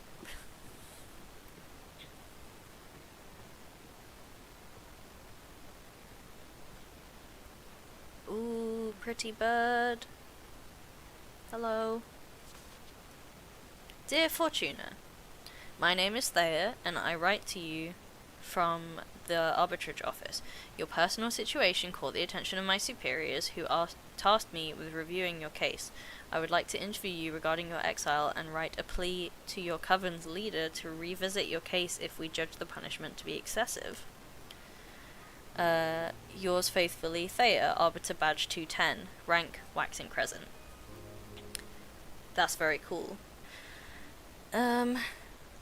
Ooh, pretty bird. Hello. Dear Fortuna, my name is Thea, and I write to you from the arbitrage office. Your personal situation caught the attention of my superiors, who tasked me with reviewing your case. I would like to interview you regarding your exile and write a plea to your coven's leader to revisit your case if we judge the punishment to be excessive. Yours faithfully, Thea, Arbiter Badge 210, rank Waxing Crescent. That's very cool.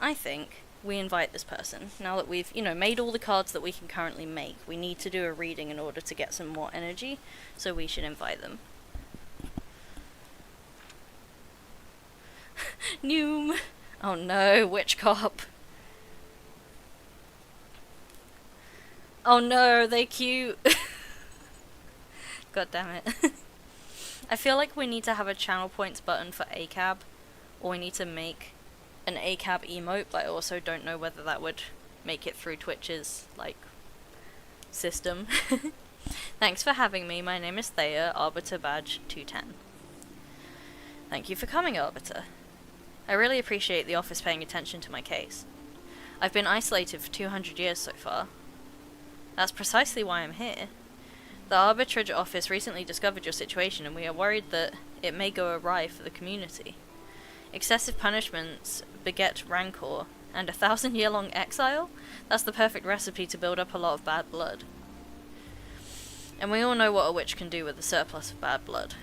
I think we invite this person. Now that we've, made all the cards that we can currently make, we need to do a reading in order to get some more energy, so we should invite them. Noom! Oh no, witch cop. Oh no, they cute. God damn it. I feel like we need to have a channel points button for ACAB, or we need to make an ACAB emote, but I also don't know whether that would make it through Twitch's, system. Thanks for having me. My name is Thea, Arbiter Badge 210. Thank you for coming, Arbiter. I really appreciate the office paying attention to my case. I've been isolated for 200 years so far. That's precisely why I'm here. The arbitrage office recently discovered your situation, and we are worried that it may go awry for the community. Excessive punishments beget rancor, and 1,000-year-long exile? That's the perfect recipe to build up a lot of bad blood. And we all know what a witch can do with a surplus of bad blood. ...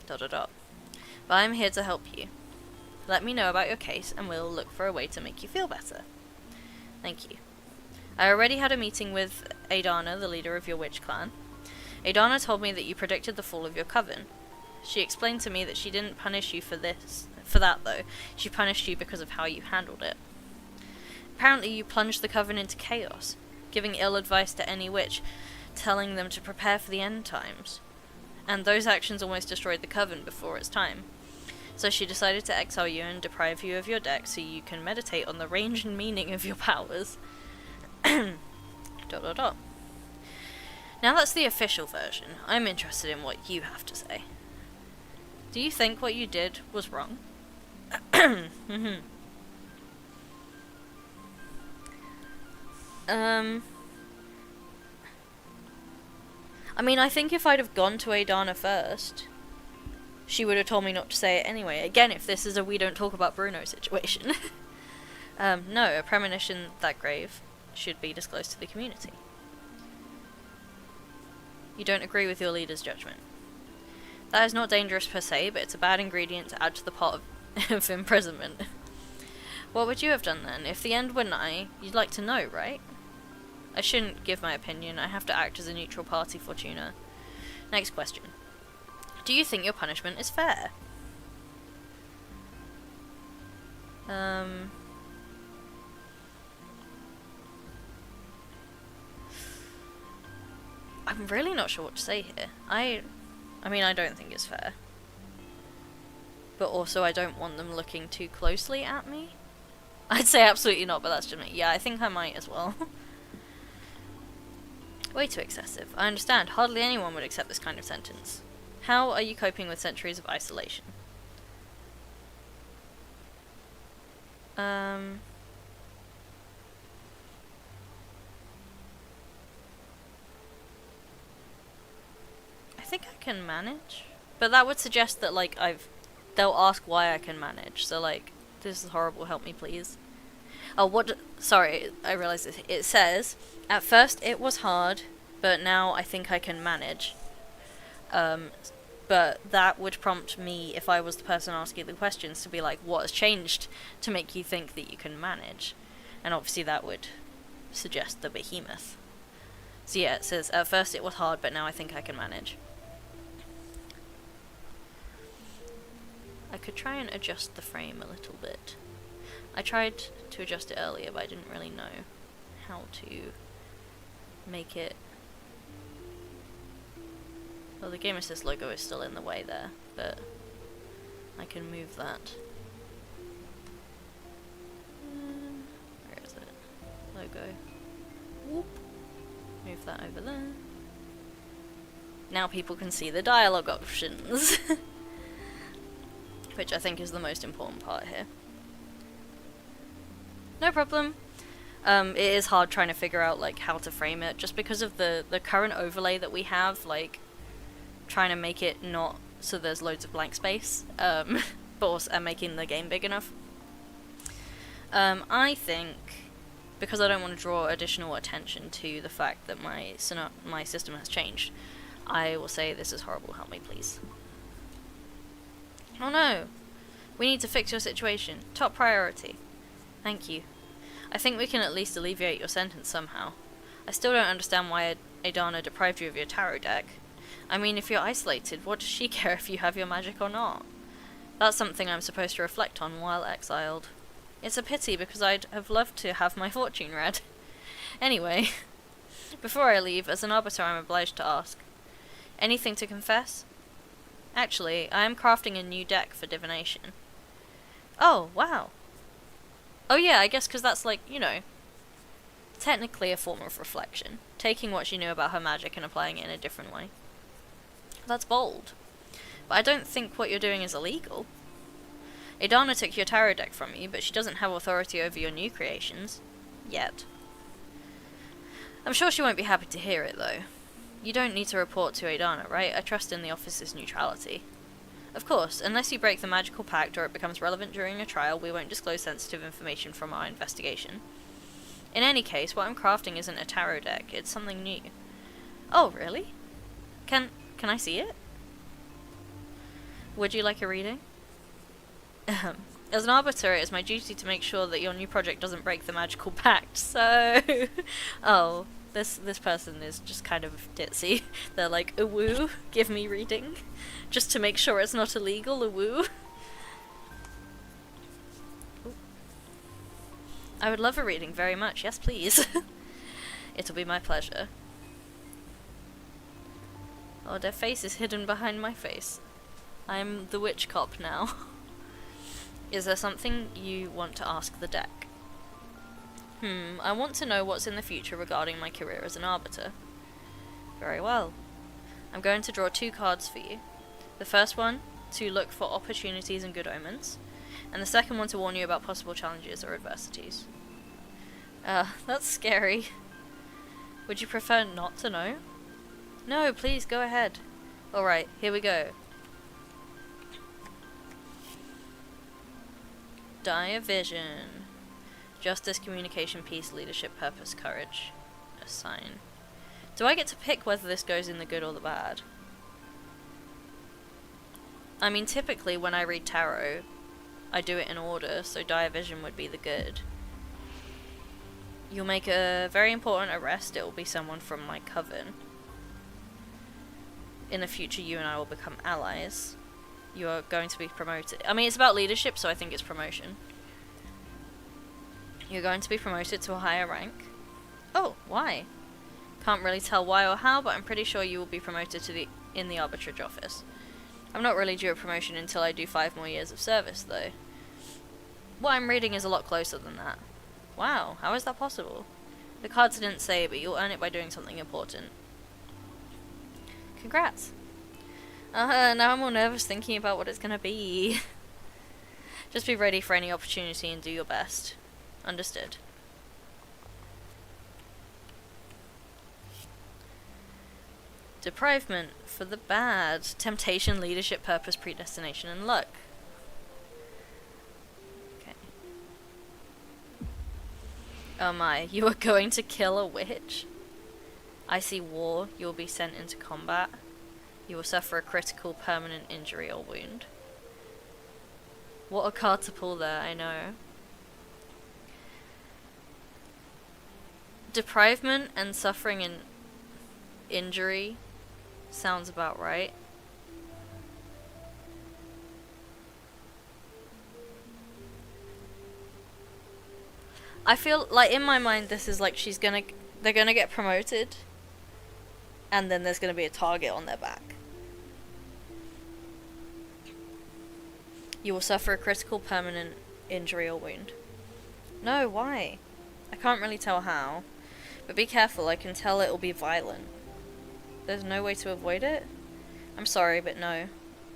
But I'm here to help you. Let me know about your case, and we'll look for a way to make you feel better. Thank you. I already had a meeting with Adana, the leader of your witch clan. Adana told me that you predicted the fall of your coven. She explained to me that she didn't punish you for that though. She punished you because of how you handled it. Apparently you plunged the coven into chaos, giving ill advice to any witch, telling them to prepare for the end times. And those actions almost destroyed the coven before its time. So she decided to exile you and deprive you of your deck so you can meditate on the range and meaning of your powers. ... Now that's the official version. I'm interested in what you have to say. Do you think what you did was wrong? I mean, I think if I'd have gone to Adana first, she would have told me not to say it anyway. Again, if this is a we don't talk about Bruno situation. No, a premonition that grave should be disclosed to the community. You don't agree with your leader's judgment. That is not dangerous per se, but it's a bad ingredient to add to the pot of imprisonment. What would you have done then? If the end were nigh, you'd like to know, right? I shouldn't give my opinion. I have to act as a neutral party, Fortuna. Next question. Do you think your punishment is fair? I'm really not sure what to say here. I mean, I don't think it's fair. But also, I don't want them looking too closely at me. I'd say absolutely not, but that's just me. Yeah, I think I might as well. Way too excessive. I understand. Hardly anyone would accept this kind of sentence. How are you coping with centuries of isolation? I think I can manage. But that would suggest that, they'll ask why I can manage. So, This is horrible, help me please. Oh, sorry, I realised this. It says, at first it was hard, but now I think I can manage. But that would prompt me, if I was the person asking the questions, to be like, what has changed to make you think that you can manage? And obviously that would suggest the behemoth. So yeah, it says, at first it was hard, but now I think I can manage. I could try and adjust the frame a little bit. I tried to adjust it earlier, but I didn't really know how to make it... Well, the Game Assist logo is still in the way there, but I can move that. Where is it? Logo. Whoop. Move that over there. Now people can see the dialogue options. Which I think is the most important part here. No problem. It is hard trying to figure out like how to frame it, just because of the current overlay that we have, like trying to make it not so there's loads of blank space, but also making the game big enough. I think, because I don't want to draw additional attention to the fact that my system has changed, I will say this is horrible, help me please. Oh no! We need to fix your situation. Top priority. Thank you. I think we can at least alleviate your sentence somehow. I still don't understand why Adana deprived you of your tarot deck. I mean, if you're isolated, what does she care if you have your magic or not? That's something I'm supposed to reflect on while exiled. It's a pity, because I'd have loved to have my fortune read. Anyway, before I leave, as an arbiter I'm obliged to ask. Anything to confess? Actually, I am crafting a new deck for divination. Oh, wow. Oh yeah, I guess because that's like, you know, technically a form of reflection. Taking what she knew about her magic and applying it in a different way. That's bold. But I don't think what you're doing is illegal. Adana took your tarot deck from you, but she doesn't have authority over your new creations. Yet. I'm sure she won't be happy to hear it, though. You don't need to report to Adana, right? I trust in the office's neutrality. Of course, unless you break the magical pact or it becomes relevant during a trial, we won't disclose sensitive information from our investigation. In any case, what I'm crafting isn't a tarot deck, it's something new. Oh, really? Can I see it? Would you like a reading? As an arbiter, it is my duty to make sure that your new project doesn't break the magical pact, so... Oh, this person is just kind of ditzy. They're like, a woo, give me reading. Just to make sure it's not illegal, a woo. I would love a reading very much, yes please. It'll be my pleasure. Oh, their face is hidden behind my face. I'm the witch cop now. Is there something you want to ask the deck? I want to know what's in the future regarding my career as an arbiter. Very well. I'm going to draw 2 cards for you. The first one, to look for opportunities and good omens, and the second one to warn you about possible challenges or adversities. That's scary. Would you prefer not to know? No, please, go ahead. Alright, here we go. Dire vision. Justice, communication, peace, leadership, purpose, courage. A sign. Do I get to pick whether this goes in the good or the bad? I mean, typically when I read tarot, I do it in order, so dire vision would be the good. You'll make a very important arrest. It will be someone from my coven. In the future, you and I will become allies. You are going to be promoted. I mean, it's about leadership, so I think it's promotion. You're going to be promoted to a higher rank. Oh, why? Can't really tell why or how, but I'm pretty sure you will be promoted to in the arbitrage office. I'm not really due a promotion until I do 5 more years of service, though. What I'm reading is a lot closer than that. Wow, how is that possible? The cards didn't say, but you'll earn it by doing something important. Congrats. Now I'm all nervous thinking about what it's gonna be. Just be ready for any opportunity and do your best. Understood. Deprivement for the bad. Temptation, leadership, purpose, predestination, and luck. Okay. Oh my, you are going to kill a witch? I see war, you will be sent into combat. You will suffer a critical permanent injury or wound. What a card to pull there, I know. Deprivement and suffering and injury sounds about right. I feel like in my mind this is like they're gonna get promoted and then there's gonna be a target on their back. You will suffer a critical permanent injury or wound. No, why? I can't really tell how. But be careful, I can tell it will be violent. There's no way to avoid it? I'm sorry, but no.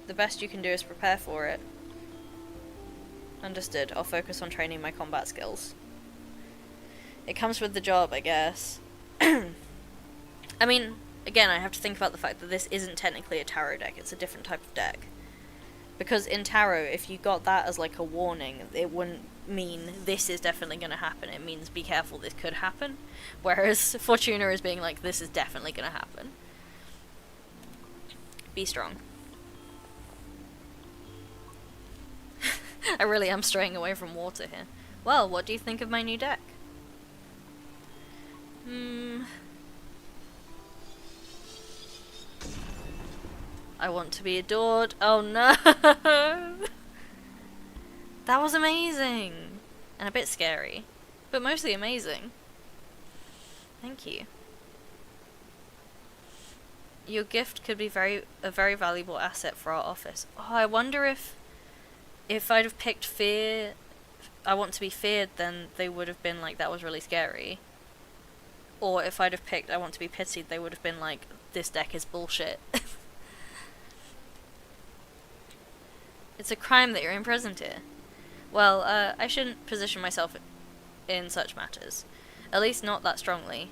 The best you can do is prepare for it. Understood. I'll focus on training my combat skills. It comes with the job, I guess. I mean, again, I have to think about the fact that this isn't technically a tarot deck, it's a different type of deck. Because in tarot, if you got that as like a warning, it wouldn't mean this is definitely going to happen. It means be careful, this could happen. Whereas Fortuna is being like, this is definitely going to happen. Be strong. I really am straying away from water here. Well, what do you think of my new deck? I want to be adored. Oh no! That was amazing! And a bit scary. But mostly amazing. Thank you. Your gift could be a very valuable asset for our office. Oh, I wonder if I'd have picked fear, I want to be feared, then they would have been like, that was really scary. Or if I'd have picked I want to be pitied, they would have been like, this deck is bullshit. It's a crime that you're imprisoned here. Well, I shouldn't position myself in such matters. At least not that strongly.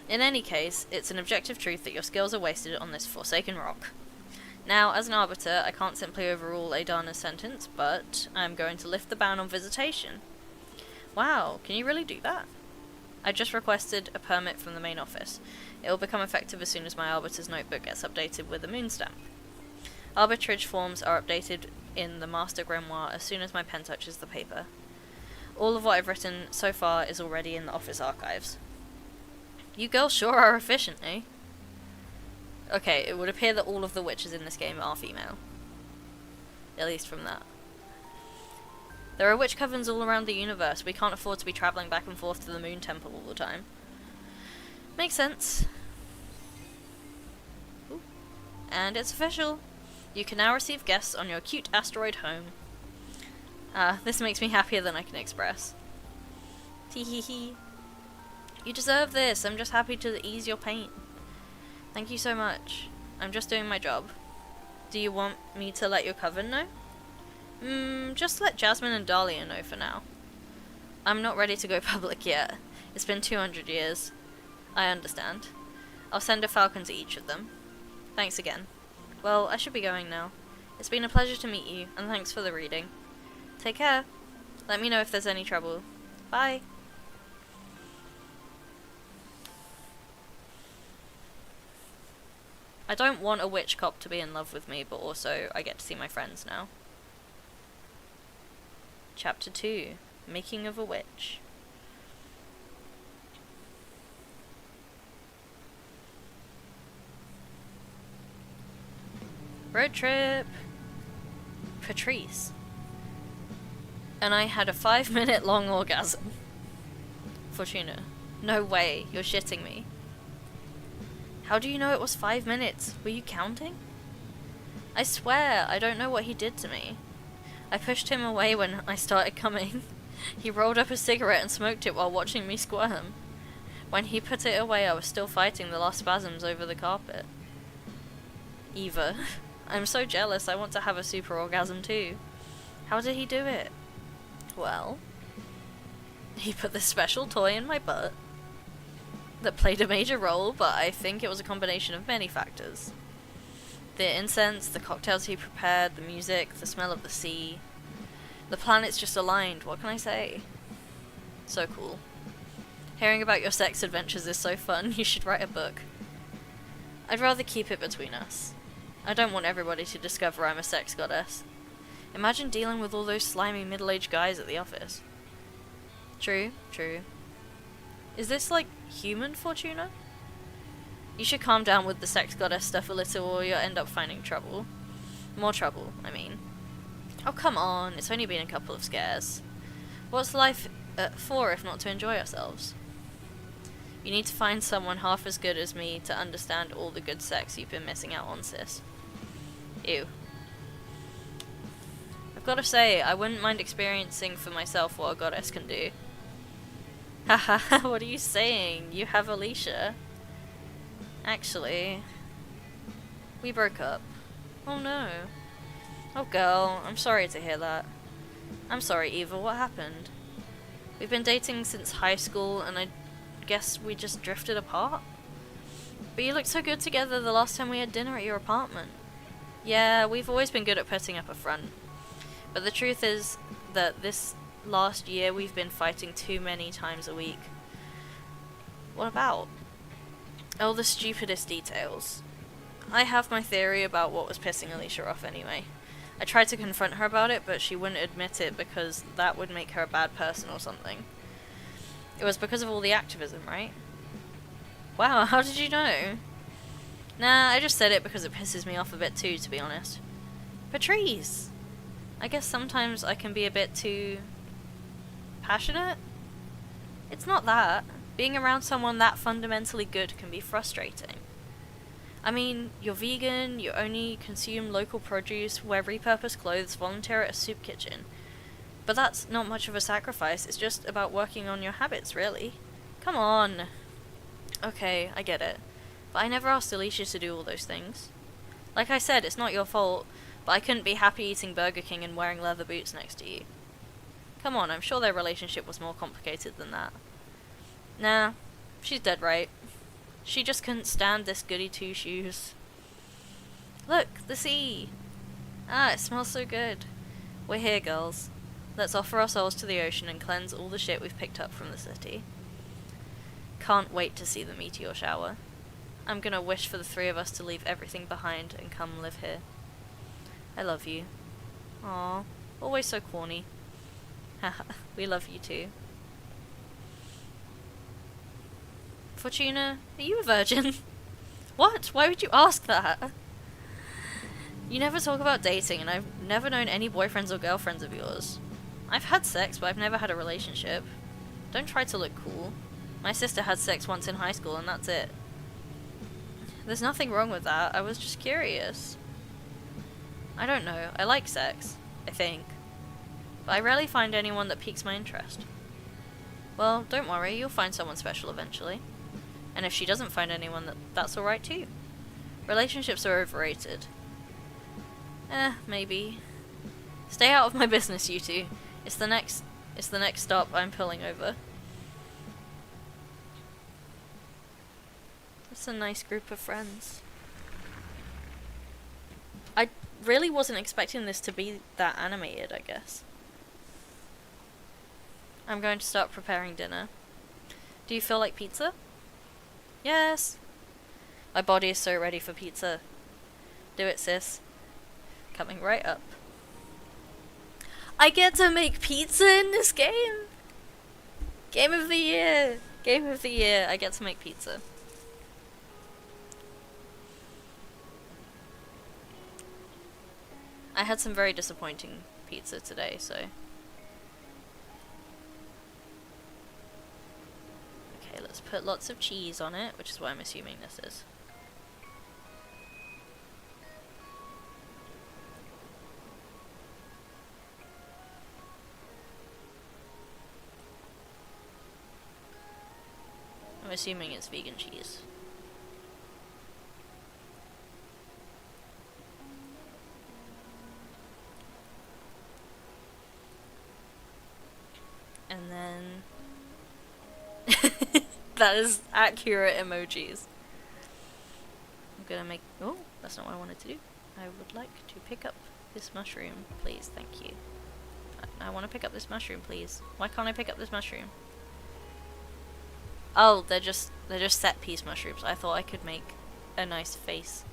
In any case, it's an objective truth that your skills are wasted on this forsaken rock. Now, as an arbiter, I can't simply overrule Adana's sentence, but I'm going to lift the ban on visitation. Wow, can you really do that? I just requested a permit from the main office. It will become effective as soon as my arbiter's notebook gets updated with a moon stamp. Arbitrage forms are updated in the master grimoire as soon as my pen touches the paper. All of what I've written so far is already in the office archives. You girls sure are efficient, eh? Okay, it would appear that all of the witches in this game are female. At least from that. There are witch covens all around the universe. We can't afford to be travelling back and forth to the moon temple all the time. Makes sense. Ooh. And it's official. You can now receive guests on your cute asteroid home. This makes me happier than I can express. Tee-hee-hee. You deserve this. I'm just happy to ease your pain. Thank you so much. I'm just doing my job. Do you want me to let your coven know? Just let Jasmine and Dahlia know for now. I'm not ready to go public yet. It's been 200 years. I understand. I'll send a falcon to each of them. Thanks again. Well, I should be going now. It's been a pleasure to meet you, and thanks for the reading. Take care. Let me know if there's any trouble. Bye. I don't want a witch cop to be in love with me, but also I get to see my friends now. Chapter 2. Making of a Witch. Road trip! Patrice. And I had a 5-minute long orgasm. Fortuna. No way, you're shitting me. How do you know it was 5 minutes? Were you counting? I swear, I don't know what he did to me. I pushed him away when I started coming. He rolled up a cigarette and smoked it while watching me squirm. When he put it away, I was still fighting the last spasms over the carpet. Eva. I'm so jealous, I want to have a super orgasm too. How did he do it? Well, he put this special toy in my butt that played a major role, but I think it was a combination of many factors. The incense, the cocktails he prepared, the music, the smell of the sea. The planets just aligned, what can I say? So cool. Hearing about your sex adventures is so fun. You should write a book. I'd rather keep it between us. I don't want everybody to discover I'm a sex goddess. Imagine dealing with all those slimy middle-aged guys at the office. True, true. Is this like human, Fortuna? You should calm down with the sex goddess stuff a little or you'll end up finding trouble. More trouble, I mean. Oh, come on, it's only been a couple of scares. What's life for if not to enjoy ourselves? You need to find someone half as good as me to understand all the good sex you've been missing out on, sis. Ew. I've got to say, I wouldn't mind experiencing for myself what a goddess can do. Haha, what are you saying? You have Alicia. Actually, we broke up. Oh no. Oh girl, I'm sorry to hear that. I'm sorry, Eva, what happened? We've been dating since high school and I guess we just drifted apart? But you looked so good together the last time we had dinner at your apartment. Yeah, we've always been good at putting up a front. But the truth is that this last year we've been fighting too many times a week. What about? Oh, the stupidest details. I have my theory about what was pissing Alicia off anyway. I tried to confront her about it, but she wouldn't admit it because that would make her a bad person or something. It was because of all the activism, right? Wow, how did you know? Nah, I just said it because it pisses me off a bit too, to be honest. Patrice! I guess sometimes I can be a bit too passionate? It's not that. Being around someone that fundamentally good can be frustrating. I mean, you're vegan, you only consume local produce, wear repurposed clothes, volunteer at a soup kitchen. But that's not much of a sacrifice, it's just about working on your habits, really. Come on. Okay, I get it. But I never asked Alicia to do all those things. Like I said, it's not your fault, but I couldn't be happy eating Burger King and wearing leather boots next to you. Come on, I'm sure their relationship was more complicated than that. Nah, she's dead right. She just couldn't stand this goody two-shoes. Look, the sea! Ah, it smells so good. We're here, girls. Let's offer our souls to the ocean and cleanse all the shit we've picked up from the city. Can't wait to see the meteor shower. I'm gonna wish for the three of us to leave everything behind and come live here. I love you. Aw, always so corny. Haha, we love you too. Fortuna, are you a virgin? What? Why would you ask that? You never talk about dating, and I've never known any boyfriends or girlfriends of yours. I've had sex, but I've never had a relationship. Don't try to look cool. My sister had sex once in high school, and that's it. There's nothing wrong with that, I was just curious. I don't know, I like sex, I think. But I rarely find anyone that piques my interest. Well, don't worry, you'll find someone special eventually. And if she doesn't find anyone, that's alright too. Relationships are overrated. Maybe. Stay out of my business, you two. It's the next stop I'm pulling over. It's a nice group of friends. I really wasn't expecting this to be that animated, I guess. I'm going to start preparing dinner. Do you feel like pizza? Yes. My body is so ready for pizza. Do it, sis. Coming right up. I get to make pizza in this game? Game of the year. Game of the year. I get to make pizza. I had some very disappointing pizza today, so... Okay, let's put lots of cheese on it, which is what I'm assuming this is. I'm assuming it's vegan cheese. And then... that is accurate emojis. I'm gonna make... Oh, that's not what I wanted to do. I would like to pick up this mushroom, please. Thank you. I want to pick up this mushroom, please. Why can't I pick up this mushroom? Oh, they're just set piece mushrooms. I thought I could make a nice face.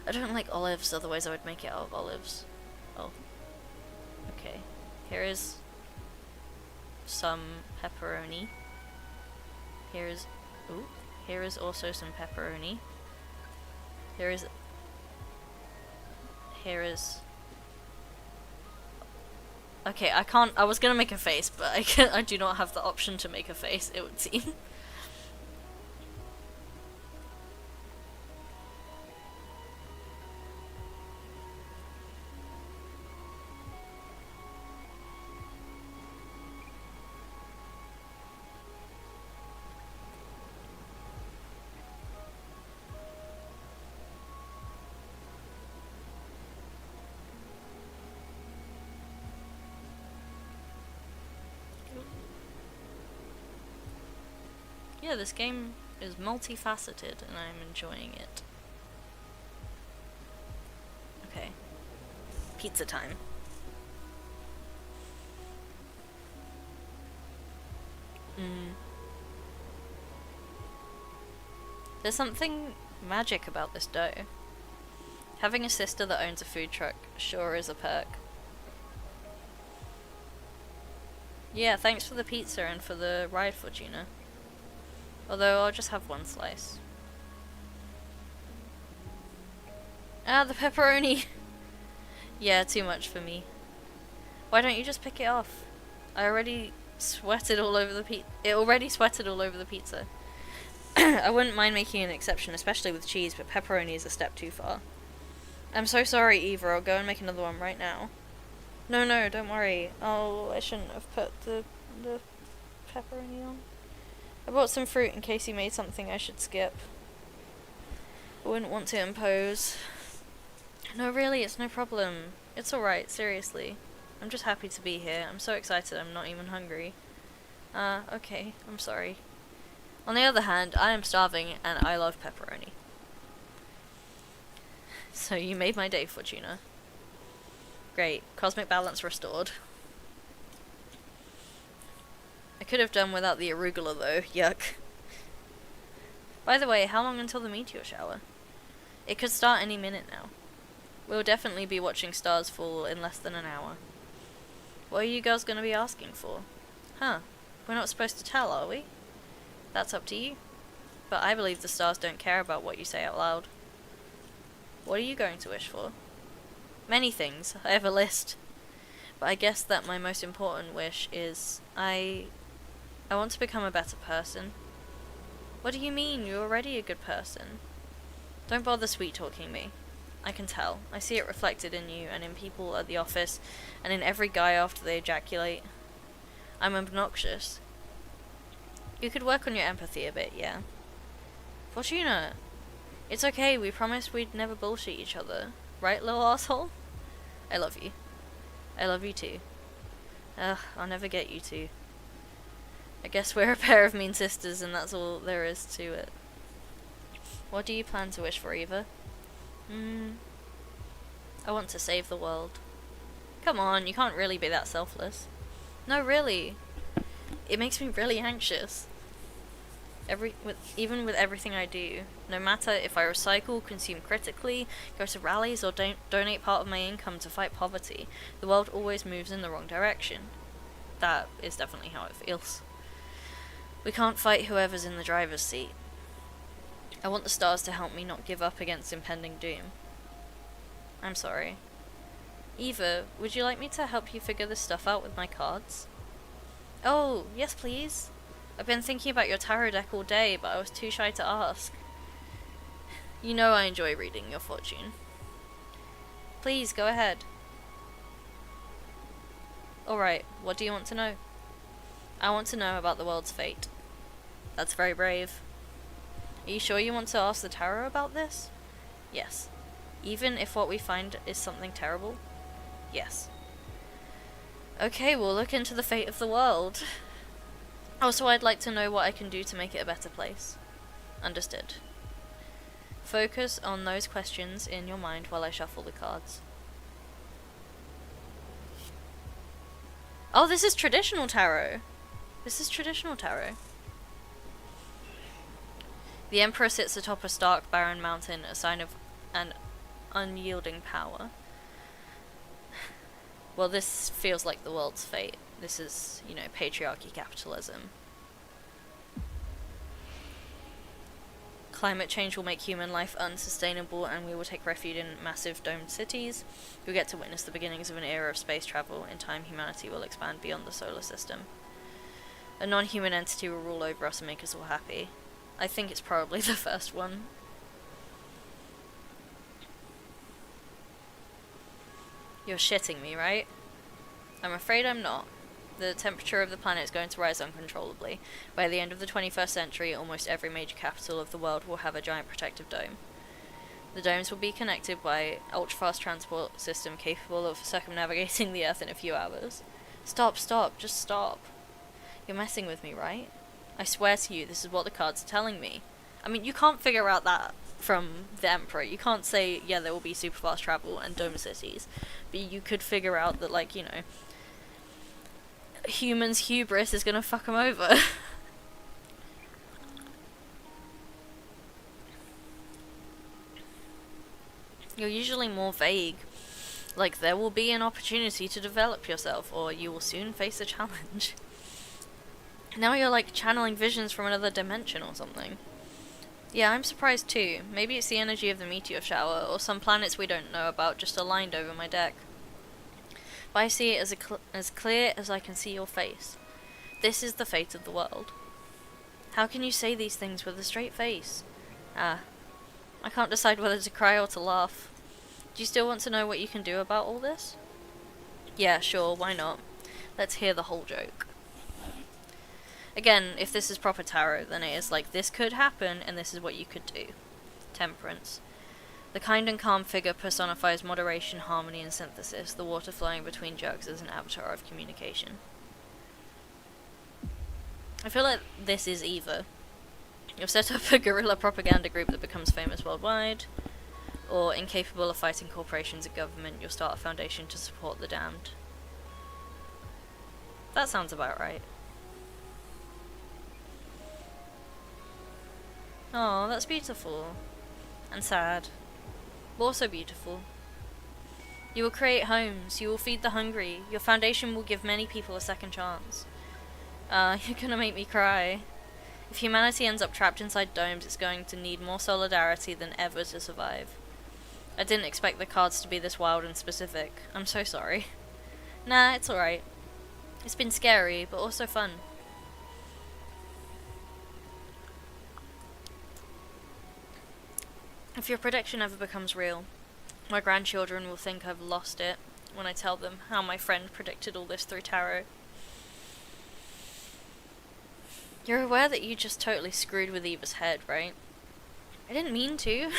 I don't like olives, otherwise I would make it out of olives. Oh. Okay. Here is some pepperoni. Here is also some pepperoni. Here is okay, I was gonna make a face, but I do not have the option to make a face, it would seem. Yeah, this game is multifaceted and I'm enjoying it. Okay. Pizza time. There's something magic about this dough. Having a sister that owns a food truck sure is a perk. Yeah, thanks for the pizza and for the ride, Fortuna. Although I'll just have one slice. Ah, the pepperoni! Yeah, too much for me. Why don't you just pick it off? I already sweated all over the pizza. It already sweated all over the pizza. I wouldn't mind making an exception, especially with cheese, but pepperoni is a step too far. I'm so sorry, Eva. I'll go and make another one right now. No, don't worry. Oh, I shouldn't have put the pepperoni on. I bought some fruit in case you made something I should skip. I wouldn't want to impose. No, really, it's no problem. It's alright, seriously. I'm just happy to be here. I'm so excited I'm not even hungry. Okay, I'm sorry. On the other hand, I am starving and I love pepperoni. So you made my day, Fortuna. Great. Cosmic balance restored. I could have done without the arugula though. Yuck. By the way, how long until the meteor shower? It could start any minute now. We'll definitely be watching stars fall in less than an hour. What are you girls going to be asking for? Huh. We're not supposed to tell, are we? That's up to you. But I believe the stars don't care about what you say out loud. What are you going to wish for? Many things. I have a list. But I guess that my most important wish is I want to become a better person. What do you mean? You're already a good person. Don't bother sweet-talking me. I can tell. I see it reflected in you and in people at the office and in every guy after they ejaculate. I'm obnoxious. You could work on your empathy a bit, yeah. Fortuna! It's okay, we promised we'd never bullshit each other. Right, little asshole? I love you. I love you too. Ugh, I'll never get you two. I guess we're a pair of mean sisters and that's all there is to it. What do you plan to wish for, Eva? I want to save the world. Come on, you can't really be that selfless. No, really. It makes me really anxious. Even with everything I do, no matter if I recycle, consume critically, go to rallies, or donate part of my income to fight poverty, the world always moves in the wrong direction. That is definitely how it feels. We can't fight whoever's in the driver's seat. I want the stars to help me not give up against impending doom. I'm sorry. Eva, would you like me to help you figure this stuff out with my cards? Oh, yes please. I've been thinking about your tarot deck all day, but I was too shy to ask. You know I enjoy reading your fortune. Please, go ahead. Alright, what do you want to know? I want to know about the world's fate. That's very brave. Are you sure you want to ask the tarot about this? Yes. Even if what we find is something terrible? Yes. Okay, we'll look into the fate of the world. Also, I'd like to know what I can do to make it a better place. Understood. Focus on those questions in your mind while I shuffle the cards. Oh, this is traditional tarot. This is traditional tarot. The Emperor sits atop a stark, barren mountain, a sign of an unyielding power. Well, this feels like the world's fate. This is, patriarchy capitalism. Climate change will make human life unsustainable, and we will take refuge in massive domed cities. You'll get to witness the beginnings of an era of space travel. In time, humanity will expand beyond the solar system. A non-human entity will rule over us and make us all happy. I think it's probably the first one. You're shitting me, right? I'm afraid I'm not. The temperature of the planet is going to rise uncontrollably. By the end of the 21st century, almost every major capital of the world will have a giant protective dome. The domes will be connected by an ultra-fast transport system capable of circumnavigating the Earth in a few hours. Stop, just stop. You're messing with me, right? I swear to you, this is what the cards are telling me. I mean, you can't figure out that from the Emperor. You can't say, yeah, there will be super fast travel and dome cities. But you could figure out that, humans' hubris is gonna fuck them over. You're usually more vague. Like, there will be an opportunity to develop yourself, or you will soon face a challenge. Now you're channeling visions from another dimension or something. Yeah, I'm surprised too. Maybe it's the energy of the meteor shower, or some planets we don't know about just aligned over my deck. But I see it as clear as I can see your face. This is the fate of the world. How can you say these things with a straight face? I can't decide whether to cry or to laugh. Do you still want to know what you can do about all this? Yeah, sure, why not? Let's hear the whole joke. Again, if this is proper tarot, then it is this could happen, and this is what you could do. Temperance. The kind and calm figure personifies moderation, harmony, and synthesis. The water flowing between jugs is an avatar of communication. I feel like this is either you'll set up a guerrilla propaganda group that becomes famous worldwide, or incapable of fighting corporations and government, you'll start a foundation to support the damned. That sounds about right. Oh, that's beautiful. And sad. But also beautiful. You will create homes, you will feed the hungry, your foundation will give many people a second chance. You're gonna make me cry. If humanity ends up trapped inside domes, it's going to need more solidarity than ever to survive. I didn't expect the cards to be this wild and specific. I'm so sorry. Nah, it's alright. It's been scary, but also fun. If your prediction ever becomes real, my grandchildren will think I've lost it when I tell them how my friend predicted all this through tarot. You're aware that you just totally screwed with Eva's head, right? I didn't mean to.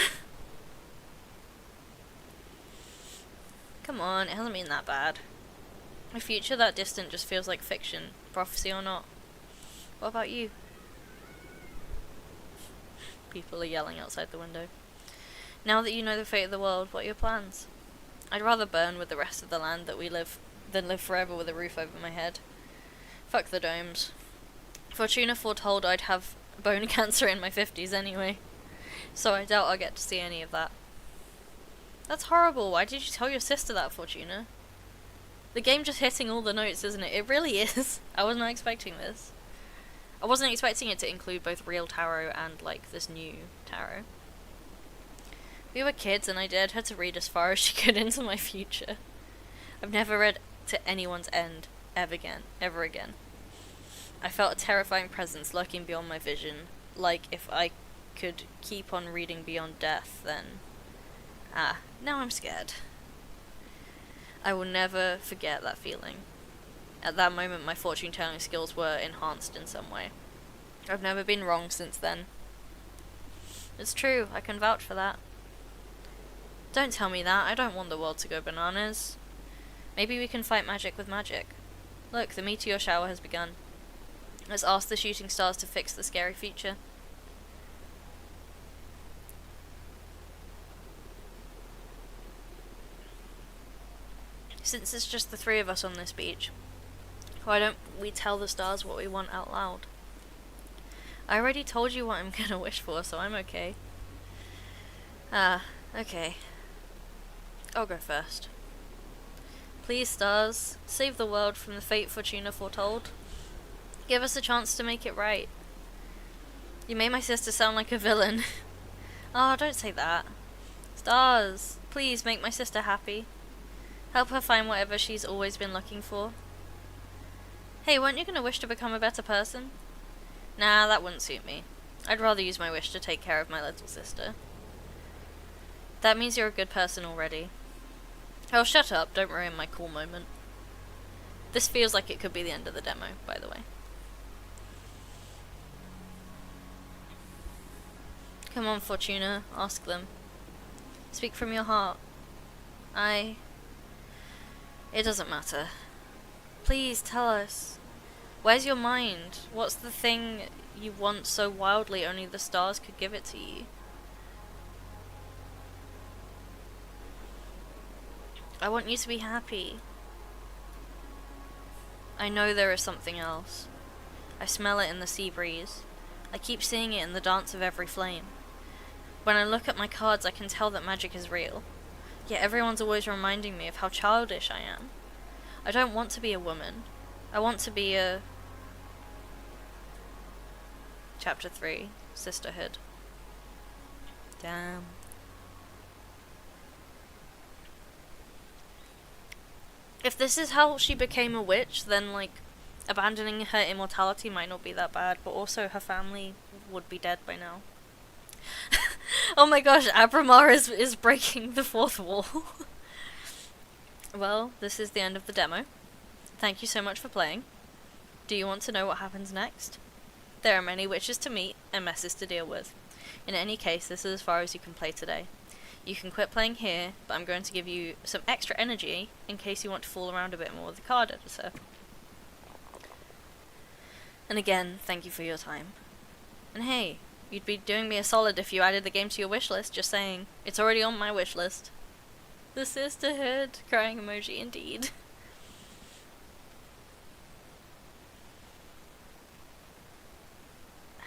Come on, it hasn't been that bad. A future that distant just feels like fiction, prophecy or not. What about you? People are yelling outside the window. Now that you know the fate of the world, what are your plans? I'd rather burn with the rest of the land that we live than live forever with a roof over my head. Fuck the domes. Fortuna foretold I'd have bone cancer in my 50s anyway, so I doubt I'll get to see any of that. That's horrible. Why did you tell your sister that, Fortuna? The game just hitting all the notes, isn't it? It really is. I was not expecting this. I wasn't expecting it to include both real tarot and, this new tarot. We were kids and I dared her to read as far as she could into my future. I've never read to anyone's end, ever again. I felt a terrifying presence lurking beyond my vision, if I could keep on reading beyond death, then... now I'm scared. I will never forget that feeling. At that moment, my fortune-telling skills were enhanced in some way. I've never been wrong since then. It's true, I can vouch for that. Don't tell me that, I don't want the world to go bananas. Maybe we can fight magic with magic. Look, the meteor shower has begun. Let's ask the shooting stars to fix the scary future. Since it's just the three of us on this beach, why don't we tell the stars what we want out loud? I already told you what I'm gonna wish for, so I'm okay. Okay. I'll go first. Please, stars, save the world from the fate Fortuna foretold. Give us a chance to make it right. You made my sister sound like a villain. Oh, don't say that. Stars, please make my sister happy. Help her find whatever she's always been looking for. Hey, weren't you gonna wish to become a better person? Nah, that wouldn't suit me. I'd rather use my wish to take care of my little sister. That means you're a good person already. Oh, shut up, don't ruin my cool moment. This feels like it could be the end of the demo, by the way. Come on, Fortuna, ask them. Speak from your heart. It doesn't matter. Please tell us. Where's your mind? What's the thing you want so wildly only the stars could give it to you? I want you to be happy. I know there is something else. I smell it in the sea breeze. I keep seeing it in the dance of every flame. When I look at my cards, I can tell that magic is real. Yet everyone's always reminding me of how childish I am. I don't want to be a woman. I want to be a... Chapter 3, Sisterhood. Damn. If this is how she became a witch, then, like, abandoning her immortality might not be that bad, but also her family would be dead by now. Oh my gosh, Abramar is breaking the fourth wall. Well, this is the end of the demo. Thank you so much for playing. Do you want to know what happens next? There are many witches to meet and messes to deal with. In any case, this is as far as you can play today. You can quit playing here, but I'm going to give you some extra energy in case you want to fool around a bit more with the card editor. And again, thank you for your time. And hey, you'd be doing me a solid if you added the game to your wishlist, just saying. It's already on my wishlist. The Sisterhood, crying emoji indeed.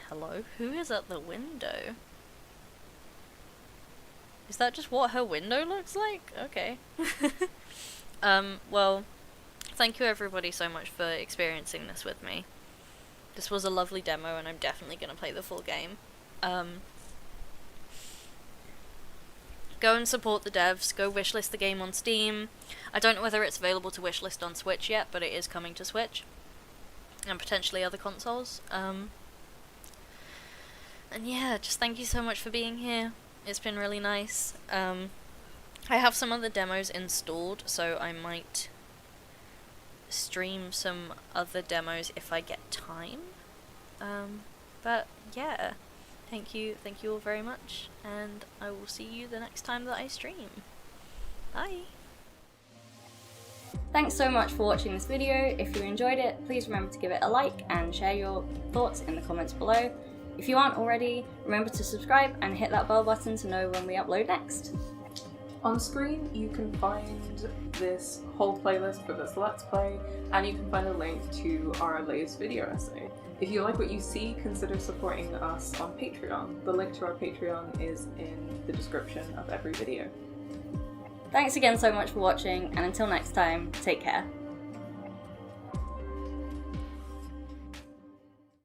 Hello, who is at the window? Is that just what her window looks like? Okay. Well, thank you everybody so much for experiencing this with me. This was a lovely demo and I'm definitely going to play the full game. Go and support the devs, go wishlist the game on Steam. I don't know whether it's available to wishlist on Switch yet, but it is coming to Switch. And potentially other consoles. And yeah, just thank you so much for being here. It's been really nice. I have some other demos installed, so I might stream some other demos if I get time. But yeah, thank you all very much, and I will see you the next time that I stream. Bye! Thanks so much for watching this video. If you enjoyed it, please remember to give it a like and share your thoughts in the comments below. If you aren't already, remember to subscribe and hit that bell button to know when we upload next. On screen you can find this whole playlist for this Let's Play, and you can find a link to our latest video essay. If you like what you see, consider supporting us on Patreon. The link to our Patreon is in the description of every video. Thanks again so much for watching, and until next time, take care.